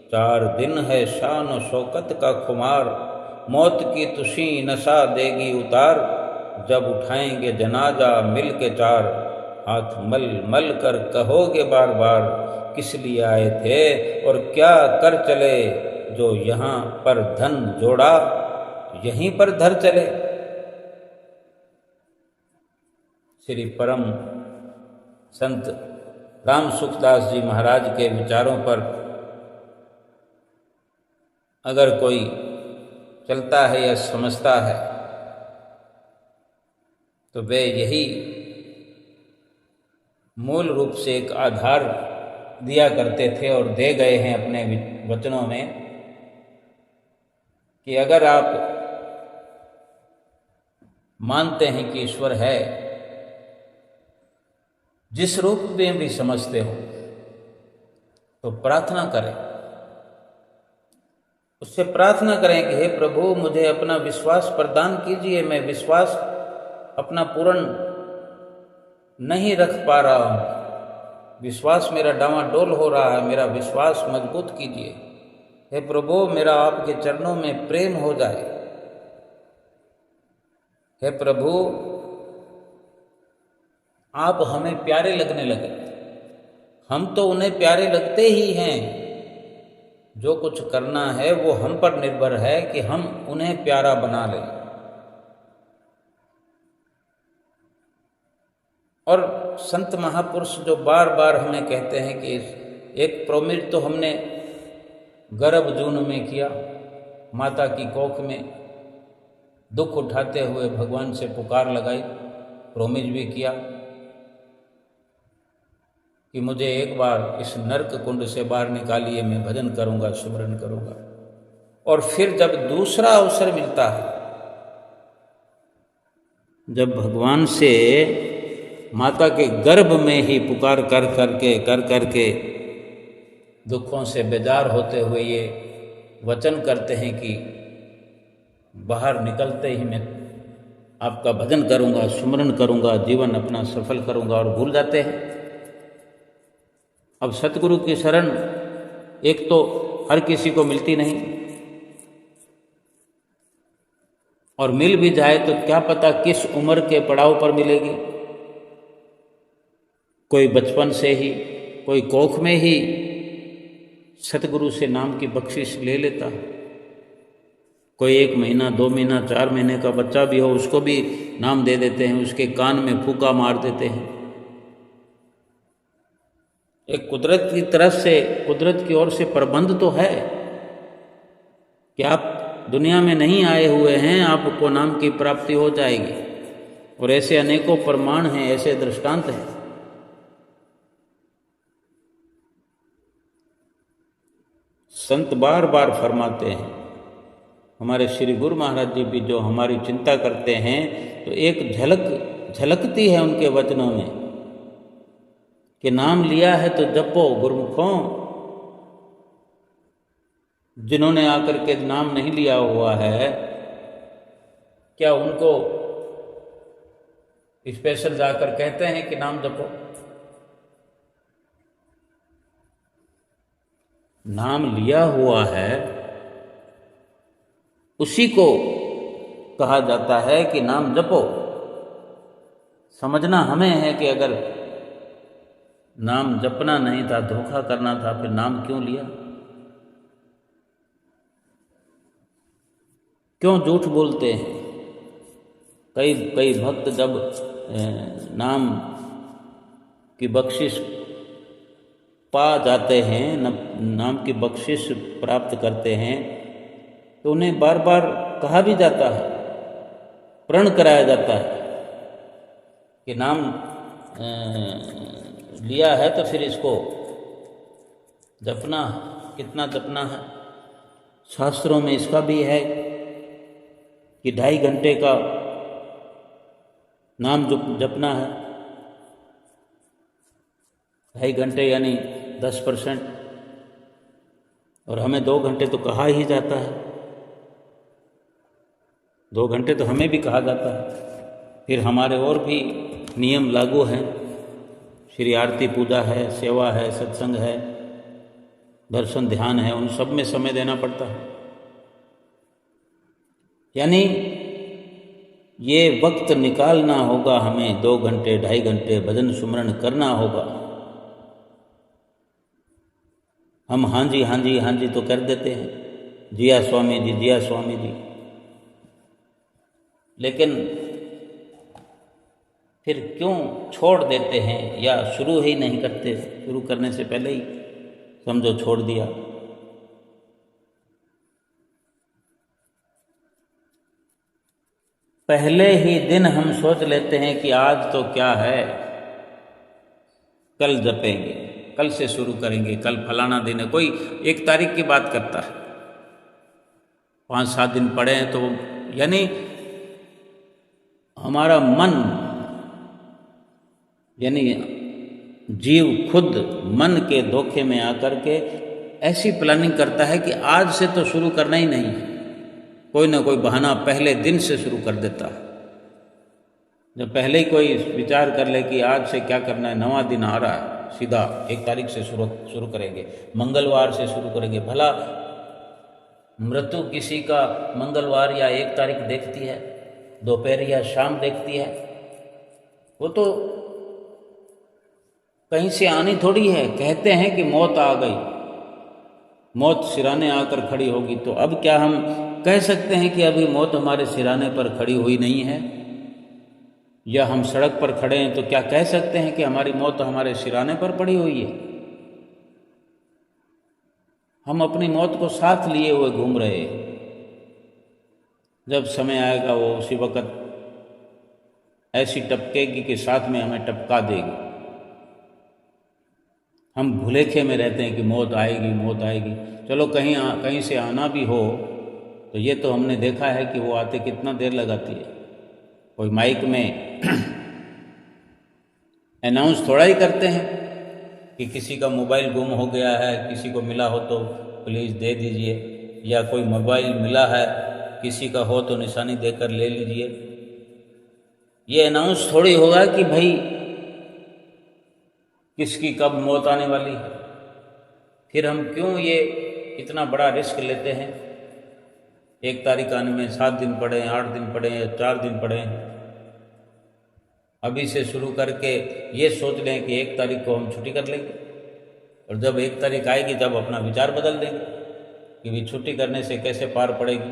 4 दिन है शान शौकत का खुमार, मौत की तुशी नशा देगी उतार। जब उठाएंगे जनाजा मिल के 4, हाथ मल मल कर कहोगे बार बार, किस लिए आए थे और क्या कर चले, जो यहाँ पर धन जोड़ा यहीं पर धर चले। श्री परम संत राम सुखदास जी महाराज के विचारों पर अगर कोई चलता है या समझता है तो वे यही मूल रूप से एक आधार दिया करते थे और दे गए हैं अपने वचनों में कि अगर आप मानते हैं कि ईश्वर है, जिस रूप में भी समझते हो, तो प्रार्थना करें, उससे प्रार्थना करें कि हे प्रभु, मुझे अपना विश्वास प्रदान कीजिए, मैं विश्वास अपना पूर्ण नहीं रख पा रहा हूँ, विश्वास मेरा डावाडोल हो रहा है, मेरा विश्वास मजबूत कीजिए। हे प्रभु, मेरा आपके चरणों में प्रेम हो जाए। हे प्रभु, आप हमें प्यारे लगने लगे, हम तो उन्हें प्यारे लगते ही हैं। जो कुछ करना है वो हम पर निर्भर है कि हम उन्हें प्यारा बना लें। और संत महापुरुष जो बार बार हमें कहते हैं कि एक प्रोमिज तो हमने गर्भ जून में किया, माता की कोख में दुख उठाते हुए भगवान से पुकार लगाई, प्रोमिज भी किया कि मुझे एक बार इस नरक कुंड से बाहर निकालिए, मैं भजन करूंगा, सुमरन करूंगा। और फिर जब दूसरा अवसर मिलता है, जब भगवान से माता के गर्भ में ही पुकार कर करके दुखों से बेजार होते हुए ये वचन करते हैं कि बाहर निकलते ही मैं आपका भजन करूंगा, सुमरन करूंगा, जीवन अपना सफल करूंगा, और भूल जाते हैं। अब सतगुरु की शरण एक तो हर किसी को मिलती नहीं, और मिल भी जाए तो क्या पता किस उम्र के पड़ाव पर मिलेगी। कोई बचपन से ही, कोई कोख में ही सतगुरु से नाम की बख्शिश ले लेता है। कोई 1 महीना, 2 महीना, 4 महीने का बच्चा भी हो, उसको भी नाम दे देते हैं, उसके कान में फूंका मार देते हैं। एक कुदरत की तरफ से, कुदरत की ओर से प्रबंध तो है कि आप दुनिया में नहीं आए हुए हैं, आपको नाम की प्राप्ति हो जाएगी। और ऐसे अनेकों प्रमाण हैं, ऐसे दृष्टांत हैं। संत बार बार फरमाते हैं, हमारे श्री गुरु महाराज जी भी जो हमारी चिंता करते हैं, तो एक झलकती है उनके वचनों में कि नाम लिया है तो जपो गुरुमुखों। जिन्होंने आकर के नाम नहीं लिया हुआ है, क्या उनको स्पेशल जाकर कहते हैं कि नाम जपो? नाम लिया हुआ है उसी को कहा जाता है कि नाम जपो। समझना हमें है कि अगर नाम जपना नहीं था, धोखा करना था, फिर नाम क्यों लिया? क्यों झूठ बोलते हैं? कई भक्त जब नाम की बख्शिश पा जाते हैं, नाम की बख्शिश प्राप्त करते हैं, तो उन्हें बार बार कहा भी जाता है, प्रण कराया जाता है कि नाम लिया है तो फिर इसको जपना, कितना जपना है। शास्त्रों में इसका भी है कि 2.5 घंटे का नाम जपना है। 2.5 घंटे यानी 10%, और हमें 2 घंटे तो कहा ही जाता है। 2 घंटे तो हमें भी कहा जाता है। फिर हमारे और भी नियम लागू हैं। श्री आरती पूजा है, सेवा है, सत्संग है, दर्शन ध्यान है, उन सब में समय देना पड़ता है। यानी ये वक्त निकालना होगा हमें, 2 घंटे 2.5 घंटे भजन सुमरण करना होगा। हम हाँ जी तो कर देते हैं, जिया स्वामी जी, जिया स्वामी जी, लेकिन फिर क्यों छोड़ देते हैं या शुरू ही नहीं करते? शुरू करने से पहले ही समझो छोड़ दिया। पहले ही दिन हम सोच लेते हैं कि आज तो क्या है, कल जपेंगे, कल से शुरू करेंगे, कल फलाना दिन है। कोई 1 तारीख की बात करता है, 5-7 दिन पड़े हैं, तो यानी हमारा मन, यानी जीव खुद मन के धोखे में आकर के ऐसी प्लानिंग करता है कि आज से तो शुरू करना ही नहीं है। कोई ना कोई बहाना पहले दिन से शुरू कर देता है। जब पहले ही कोई विचार कर ले कि आज से क्या करना है, नवा दिन आ रहा है, सीधा 1 तारीख से शुरू करेंगे, मंगलवार से शुरू करेंगे। भला मृत्यु किसी का मंगलवार या 1 तारीख देखती है, दोपहर या शाम देखती है? वो तो कहीं से आनी थोड़ी है। कहते हैं कि मौत आ गई, मौत सिराने आकर खड़ी होगी, तो अब क्या हम कह सकते हैं कि अभी मौत हमारे सिराने पर खड़ी हुई नहीं है? या हम सड़क पर खड़े हैं तो क्या कह सकते हैं कि हमारी मौत हमारे सिराने पर पड़ी हुई है? हम अपनी मौत को साथ लिए हुए घूम रहे हैं। जब समय आएगा वो उसी वक़्त ऐसी टपकेगी कि साथ में हमें टपका देगी। हम भुलेखे में रहते हैं कि मौत आएगी, मौत आएगी। चलो कहीं से आना भी हो तो ये तो हमने देखा है कि वो आते कितना देर लगाती है। कोई माइक में अनाउंस थोड़ा ही करते हैं कि किसी का मोबाइल गुम हो गया है, किसी को मिला हो तो प्लीज़ दे दीजिए, या कोई मोबाइल मिला है किसी का हो तो निशानी देकर ले लीजिए। ये अनाउंस थोड़ी होगा कि भाई किसकी कब मौत आने वाली है। फिर हम क्यों ये इतना बड़ा रिस्क लेते हैं? 1 तारीख आने में 7 दिन पड़े, 8 दिन पड़े, 4 दिन पड़े। अभी से शुरू करके ये सोच लें कि 1 तारीख को हम छुट्टी कर लेंगे, और जब 1 तारीख आएगी तब अपना विचार बदल देंगे कि भी छुट्टी करने से कैसे पार पड़ेगी।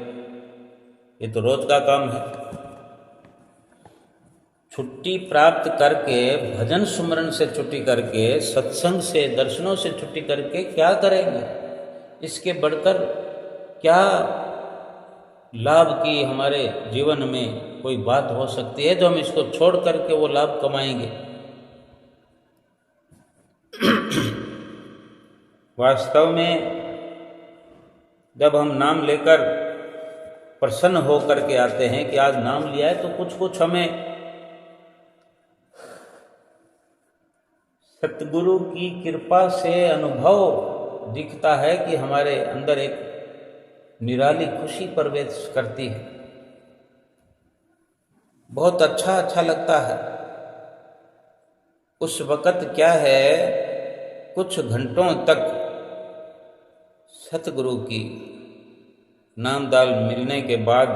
ये तो रोज का काम है। छुट्टी प्राप्त करके, भजन सुमरन से छुट्टी करके, सत्संग से, दर्शनों से छुट्टी करके क्या करेंगे? इसके बढ़कर क्या लाभ की हमारे जीवन में कोई बात हो सकती है जो हम इसको छोड़ करके वो लाभ कमाएंगे? वास्तव में जब हम नाम लेकर प्रसन्न होकर के आते हैं कि आज नाम लिया है, तो कुछ कुछ हमें सतगुरु की कृपा से अनुभव दिखता है कि हमारे अंदर एक निराली खुशी प्रवेश करती है। बहुत अच्छा लगता है। उस वक़्त क्या है, कुछ घंटों तक सतगुरु की नामदाल मिलने के बाद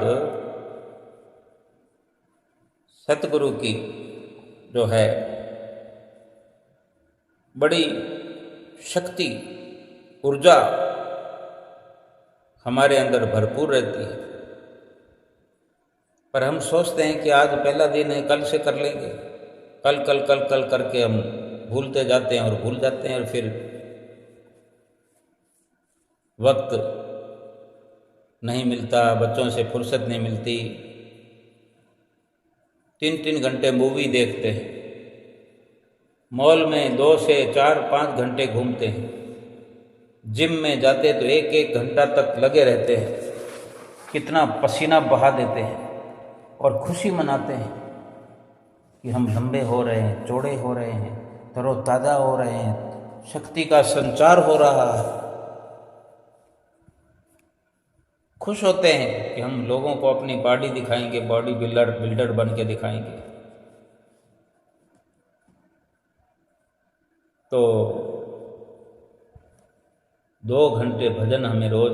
सतगुरु की जो है बड़ी शक्ति, ऊर्जा हमारे अंदर भरपूर रहती है। पर हम सोचते हैं कि आज पहला दिन है, कल से कर लेंगे, कल कल कल कल करके हम भूलते जाते हैं और भूल जाते हैं, और फिर वक्त नहीं मिलता, बच्चों से फुर्सत नहीं मिलती। 3-3 घंटे मूवी देखते हैं, मॉल में 2 से 4-5 घंटे घूमते हैं, जिम में जाते तो 1-1 घंटा तक लगे रहते हैं, कितना पसीना बहा देते हैं और खुशी मनाते हैं कि हम लंबे हो रहे हैं, चौड़े हो रहे हैं, तरोताज़ा हो रहे हैं, शक्ति का संचार हो रहा है। खुश होते हैं कि हम लोगों को अपनी बॉडी दिखाएंगे, बॉडी बिल्डर बन के दिखाएंगे। तो 2 घंटे भजन हमें रोज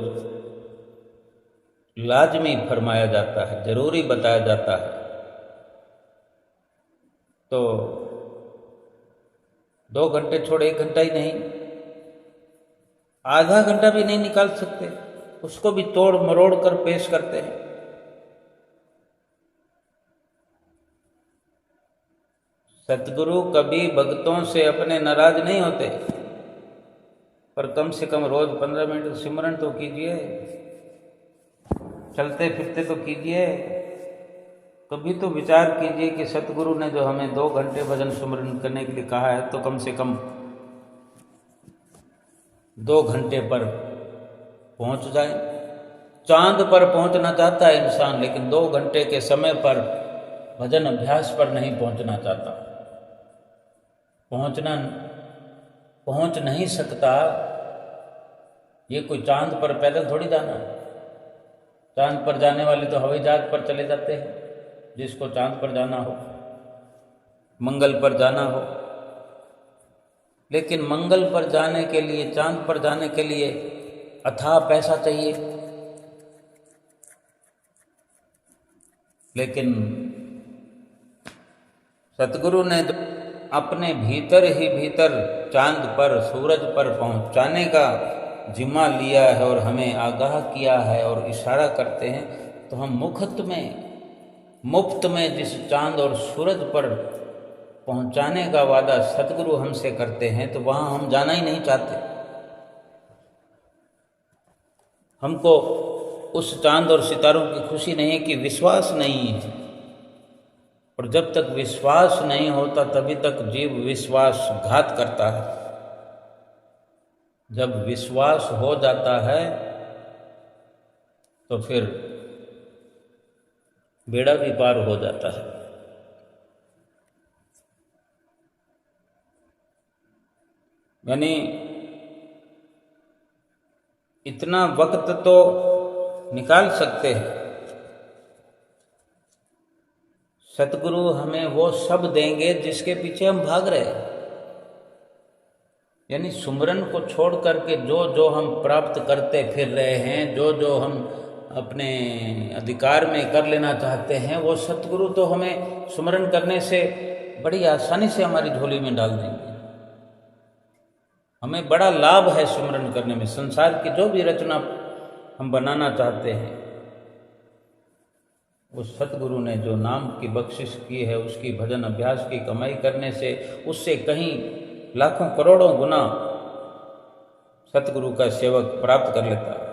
लाजमी फरमाया जाता है, जरूरी बताया जाता है। तो 2 घंटे छोड़ 1 घंटा ही नहीं, आधा घंटा भी नहीं निकाल सकते, उसको भी तोड़ मरोड़ कर पेश करते हैं। सतगुरु कभी भक्तों से अपने नाराज नहीं होते, पर कम से कम रोज 15 मिनट सिमरन तो कीजिए, चलते फिरते तो कीजिए। कभी तो विचार कीजिए कि सतगुरु ने जो हमें 2 घंटे भजन सिमरन करने के लिए कहा है, तो कम से कम 2 घंटे पर पहुंच जाए। चांद पर पहुंचना चाहता है इंसान, लेकिन 2 घंटे के समय पर भजन अभ्यास पर नहीं पहुंचना चाहता, पहुंच नहीं सकता। ये कोई चांद पर पैदल थोड़ी जाना है। चांद पर जाने वाले तो हवाई जहाज पर चले जाते हैं, जिसको चांद पर जाना हो, मंगल पर जाना हो। लेकिन मंगल पर जाने के लिए, चांद पर जाने के लिए अथाह पैसा चाहिए। लेकिन सतगुरु ने अपने भीतर ही भीतर चांद पर, सूरज पर पहुंचाने का जिम्मा लिया है और हमें आगाह किया है और इशारा करते हैं, तो हम मुफ्त में जिस चांद और सूरज पर पहुंचाने का वादा सतगुरु हमसे करते हैं, तो वहाँ हम जाना ही नहीं चाहते। हमको उस चांद और सितारों की खुशी नहीं है कि विश्वास नहीं है। और जब तक विश्वास नहीं होता तभी तक जीव विश्वासघात करता है। जब विश्वास हो जाता है तो फिर बेड़ा भी पार हो जाता है। यानी इतना वक्त तो निकाल सकते हैं। सतगुरु हमें वो सब देंगे जिसके पीछे हम भाग रहे हैं। यानी सुमरन को छोड़ करके जो हम प्राप्त करते फिर रहे हैं, जो हम अपने अधिकार में कर लेना चाहते हैं, वो सतगुरु तो हमें सुमरन करने से बड़ी आसानी से हमारी झोली में डाल देंगे। हमें बड़ा लाभ है सुमरन करने में। संसार की जो भी रचना हम बनाना चाहते हैं, उस सतगुरु ने जो नाम की बख्शिश की है, उसकी भजन अभ्यास की कमाई करने से उससे कहीं लाखों करोड़ों गुना सतगुरु का सेवक प्राप्त कर लेता है।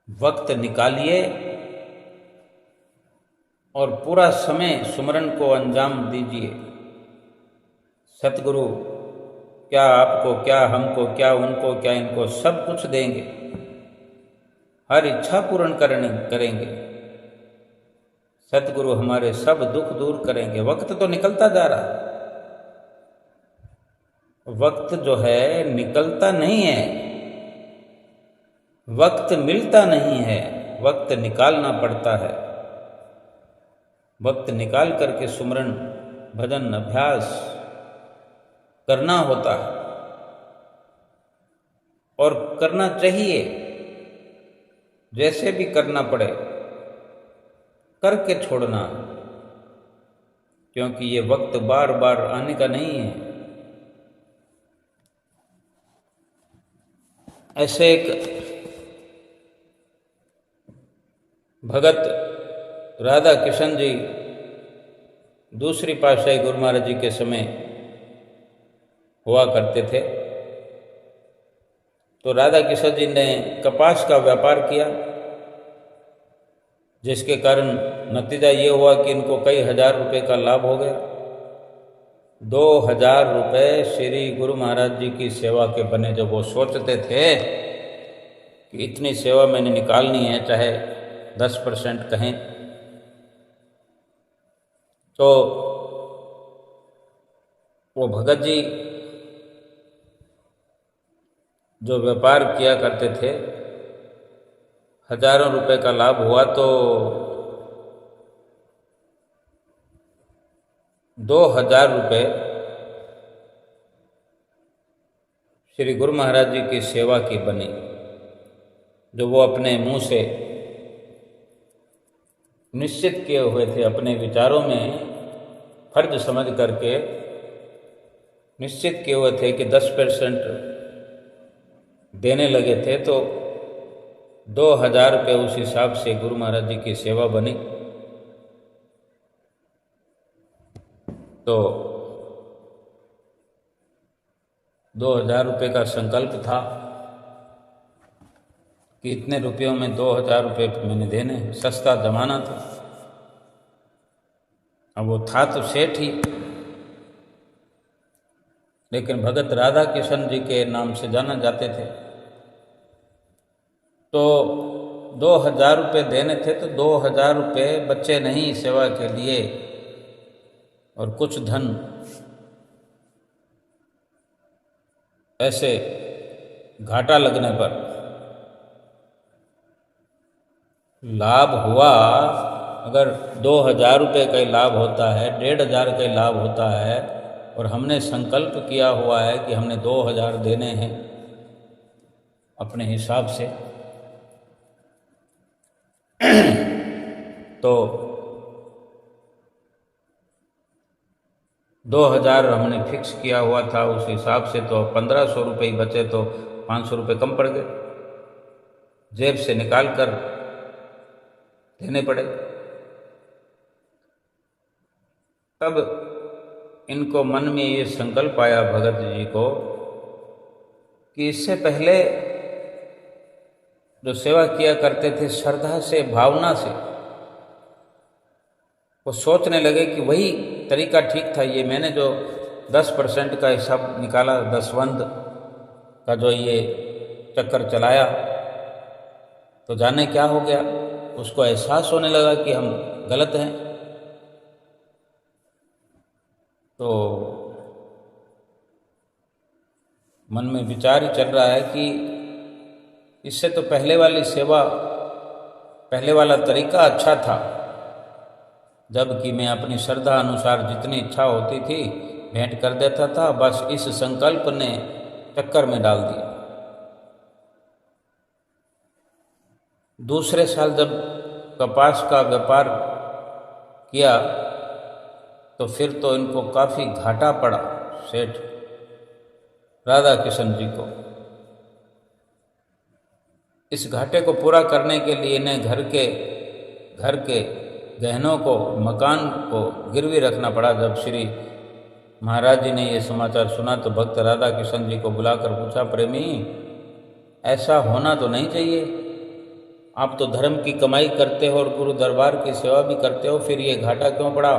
वक्त निकालिए और पूरा समय सुमरन को अंजाम दीजिए। सतगुरु क्या आपको, क्या हमको, क्या उनको, क्या इनको सब कुछ देंगे, हर इच्छा पूर्ण करेंगे। सतगुरु हमारे सब दुख दूर करेंगे। वक्त तो निकलता जा रहा है, वक्त जो है निकलता नहीं है, वक्त मिलता नहीं है, वक्त निकालना पड़ता है। वक्त निकाल करके सुमरन भजन अभ्यास करना होता है और करना चाहिए। जैसे भी करना पड़े करके छोड़ना, क्योंकि ये वक्त बार बार आने का नहीं है। ऐसे एक भगत राधा किशन जी दूसरी पातशाही गुरु महाराज जी के समय हुआ करते थे। तो राधा किशन जी ने कपास का व्यापार किया, जिसके कारण नतीजा ये हुआ कि इनको कई हजार रुपए का लाभ हो गया। 2000 रुपये श्री गुरु महाराज जी की सेवा के बने। जब वो सोचते थे कि इतनी सेवा मैंने निकालनी है, चाहे 10% कहें, तो वो भगत जी जो व्यापार किया करते थे, हजारों रुपए का लाभ हुआ तो 2000 रुपये श्री गुरु महाराज जी की सेवा की बनी, जो वो अपने मुंह से निश्चित किए हुए थे। अपने विचारों में फर्ज समझ करके निश्चित किए हुए थे कि 10% देने लगे थे, तो 2000 रुपये उस हिसाब से गुरु महाराज जी की सेवा बनी। तो 2000 रुपये का संकल्प था कि इतने रुपयों में 2000 रुपये मैंने देने, सस्ता जमाना था। अब वो था तो सेठ ही, लेकिन भगत राधा किशन जी के नाम से जाना जाते थे। तो 2000 रुपये देने थे, तो 2000 रुपये बच्चे नहीं सेवा के लिए, और कुछ धन ऐसे घाटा लगने पर लाभ हुआ। अगर 2000 रुपये का ही लाभ होता है, 1500 का ही लाभ होता है, और हमने संकल्प किया हुआ है कि हमने 2000 देने हैं अपने हिसाब से, तो 2000 हमने फिक्स किया हुआ था। उस हिसाब से तो 1500 रुपये ही बचे, तो 500 रुपये कम पड़ गए, जेब से निकाल कर देने पड़े। तब इनको मन में ये संकल्प आया भगत जी को कि इससे पहले जो सेवा किया करते थे श्रद्धा से, भावना से, वो सोचने लगे कि वही तरीका ठीक था। ये मैंने जो 10% का हिसाब निकाला, दसवंध का जो ये चक्कर चलाया, तो जाने क्या हो गया। उसको एहसास होने लगा कि हम गलत हैं। तो मन में विचार ही चल रहा है कि इससे तो पहले वाली सेवा, पहले वाला तरीका अच्छा था, जबकि मैं अपनी श्रद्धा अनुसार जितनी इच्छा होती थी भेंट कर देता था। बस इस संकल्प ने चक्कर में डाल दिया। दूसरे साल जब कपास का व्यापार किया तो फिर तो इनको काफ़ी घाटा पड़ा, सेठ राधा किशन जी को। इस घाटे को पूरा करने के लिए इन्हें घर के गहनों को, मकान को गिरवी रखना पड़ा। जब श्री महाराज जी ने ये समाचार सुना तो भक्त राधा किशन जी को बुलाकर पूछा, प्रेमी ऐसा होना तो नहीं चाहिए, आप तो धर्म की कमाई करते हो और गुरु दरबार की सेवा भी करते हो, फिर ये घाटा क्यों पड़ा?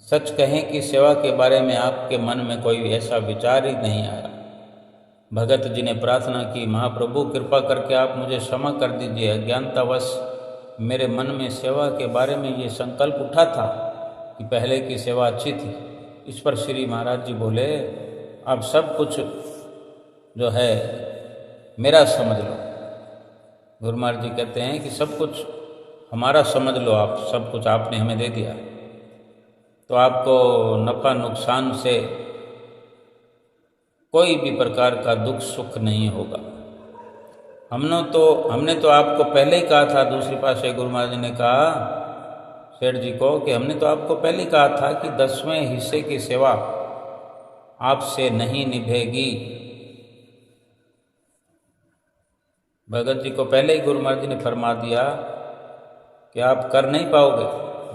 सच कहें कि सेवा के बारे में आपके मन में कोई ऐसा विचार ही नहीं आया। भगत जी ने प्रार्थना की, महाप्रभु कृपा करके आप मुझे क्षमा कर दीजिए, अज्ञानतावश मेरे मन में सेवा के बारे में ये संकल्प उठा था कि पहले की सेवा अच्छी थी। इस पर श्री महाराज जी बोले, आप सब कुछ जो है मेरा समझ लो। गुरु महाराज जी कहते हैं कि सब कुछ हमारा समझ लो, आप सब कुछ आपने हमें दे दिया, तो आपको नफ़ा नुकसान से कोई भी प्रकार का दुख सुख नहीं होगा। हमने तो आपको पहले ही कहा था, दूसरी पासे गुरु महाराज जी ने कहा सेठ जी को कि हमने तो आपको पहले ही कहा था कि 10वें हिस्से की सेवा आपसे नहीं निभेगी। भगत जी को पहले ही गुरु महाराज जी ने फरमा दिया कि आप कर नहीं पाओगे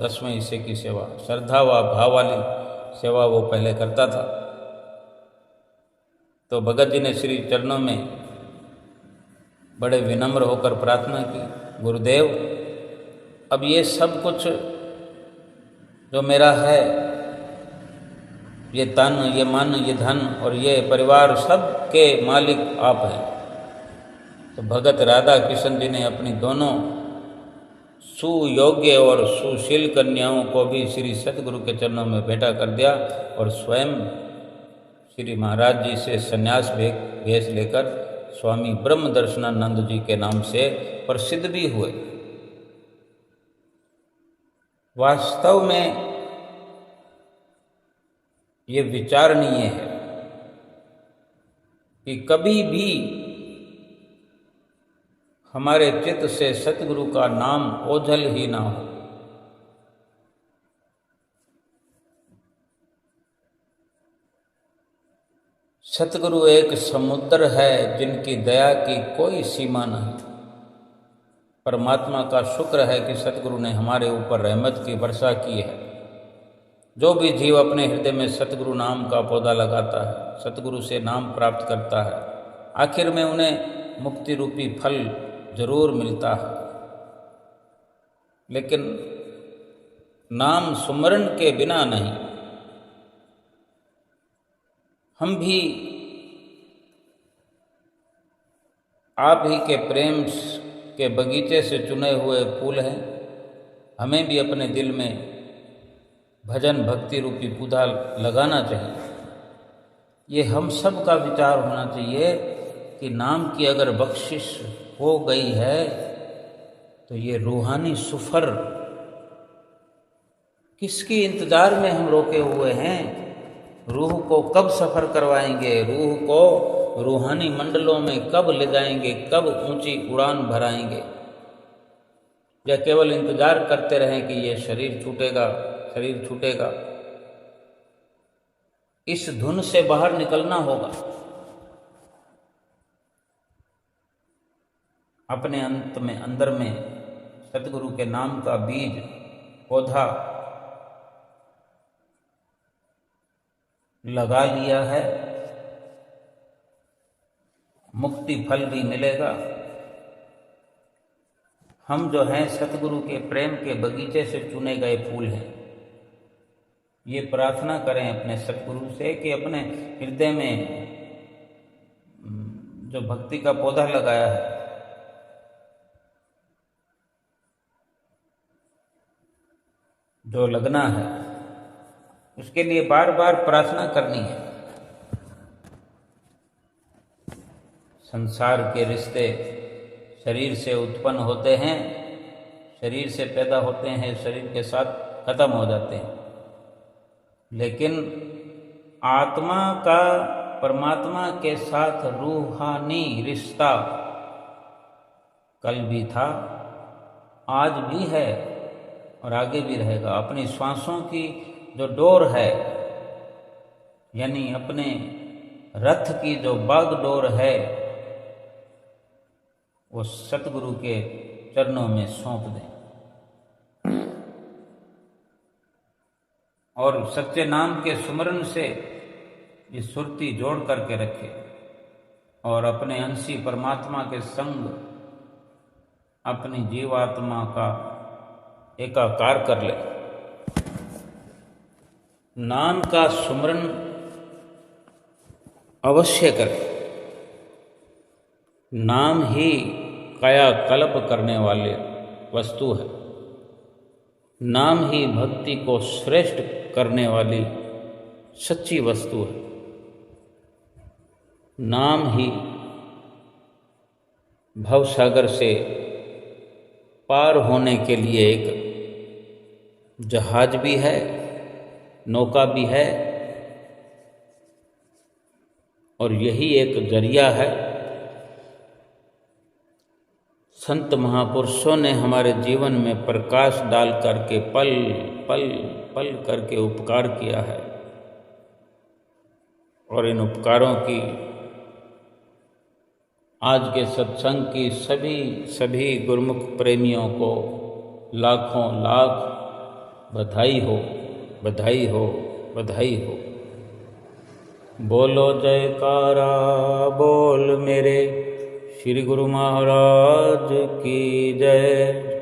10वें हिस्से की सेवा। श्रद्धा व भाव वाली सेवा वो पहले करता था। तो भगत जी ने श्री चरणों में बड़े विनम्र होकर प्रार्थना की, गुरुदेव अब ये सब कुछ जो मेरा है, ये तन, ये मन, ये धन और ये परिवार, सब के मालिक आप हैं। तो भगत राधा किशन जी ने अपनी दोनों सुयोग्य और सुशील कन्याओं को भी श्री सतगुरु के चरणों में भेंटा कर दिया और स्वयं श्री महाराज जी से संन्यास भेष लेकर स्वामी ब्रह्म दर्शनानंद जी के नाम से प्रसिद्ध भी हुए। वास्तव में ये विचारणीय है कि कभी भी हमारे चित्त से सतगुरु का नाम ओझल ही ना हो। सतगुरु एक समुद्र है जिनकी दया की कोई सीमा नहीं। परमात्मा का शुक्र है कि सतगुरु ने हमारे ऊपर रहमत की वर्षा की है। जो भी जीव अपने हृदय में सतगुरु नाम का पौधा लगाता है, सतगुरु से नाम प्राप्त करता है, आखिर में उन्हें मुक्ति रूपी फल जरूर मिलता है। लेकिन नाम सुमरण के बिना नहीं। हम भी आप ही के प्रेम के बगीचे से चुने हुए फूल हैं। हमें भी अपने दिल में भजन भक्ति रूपी पौधा लगाना चाहिए। ये हम सब का विचार होना चाहिए कि नाम की अगर बख्शिश हो गई है तो ये रूहानी सफ़र किसकी इंतज़ार में हम रोके हुए हैं? रूह को कब सफ़र करवाएंगे? रूह को रूहानी मंडलों में कब ले जाएंगे? कब ऊंची उड़ान भराएंगे? या केवल इंतज़ार करते रहें कि ये शरीर छूटेगा? इस धुन से बाहर निकलना होगा। अपने अंदर में सतगुरु के नाम का बीज पौधा लगा लिया है, मुक्ति फल भी मिलेगा। हम जो हैं सतगुरु के प्रेम के बगीचे से चुने गए फूल हैं। ये प्रार्थना करें अपने सतगुरु से कि अपने हृदय में जो भक्ति का पौधा लगाया है, जो लगना है, उसके लिए बार बार प्रार्थना करनी है। संसार के रिश्ते शरीर से उत्पन्न होते हैं, शरीर से पैदा होते हैं, शरीर के साथ खत्म हो जाते हैं। लेकिन आत्मा का परमात्मा के साथ रूहानी रिश्ता कल भी था, आज भी है और आगे भी रहेगा। अपनी श्वासों की जो डोर है, यानी अपने रथ की जो बागडोर है, वो सतगुरु के चरणों में सौंप दें और सच्चे नाम के सुमरन से ये सुरती जोड़ करके रखे और अपने अंशी परमात्मा के संग अपनी जीवात्मा का एकाकार कर ले। नाम का सुमरन अवश्य करें। नाम ही कायाकल्प करने वाले वस्तु है। नाम ही भक्ति को श्रेष्ठ करने वाली सच्ची वस्तु है। नाम ही भवसागर से पार होने के लिए एक जहाज भी है, नौका भी है और यही एक जरिया है। संत महापुरुषों ने हमारे जीवन में प्रकाश डाल करके पल पल पल करके उपकार किया है और इन उपकारों की आज के सत्संग की सभी गुरुमुख प्रेमियों को लाखों लाख बधाई हो, बधाई हो, बधाई हो। बोलो जयकारा बोल मेरे श्री गुरु महाराज की जय।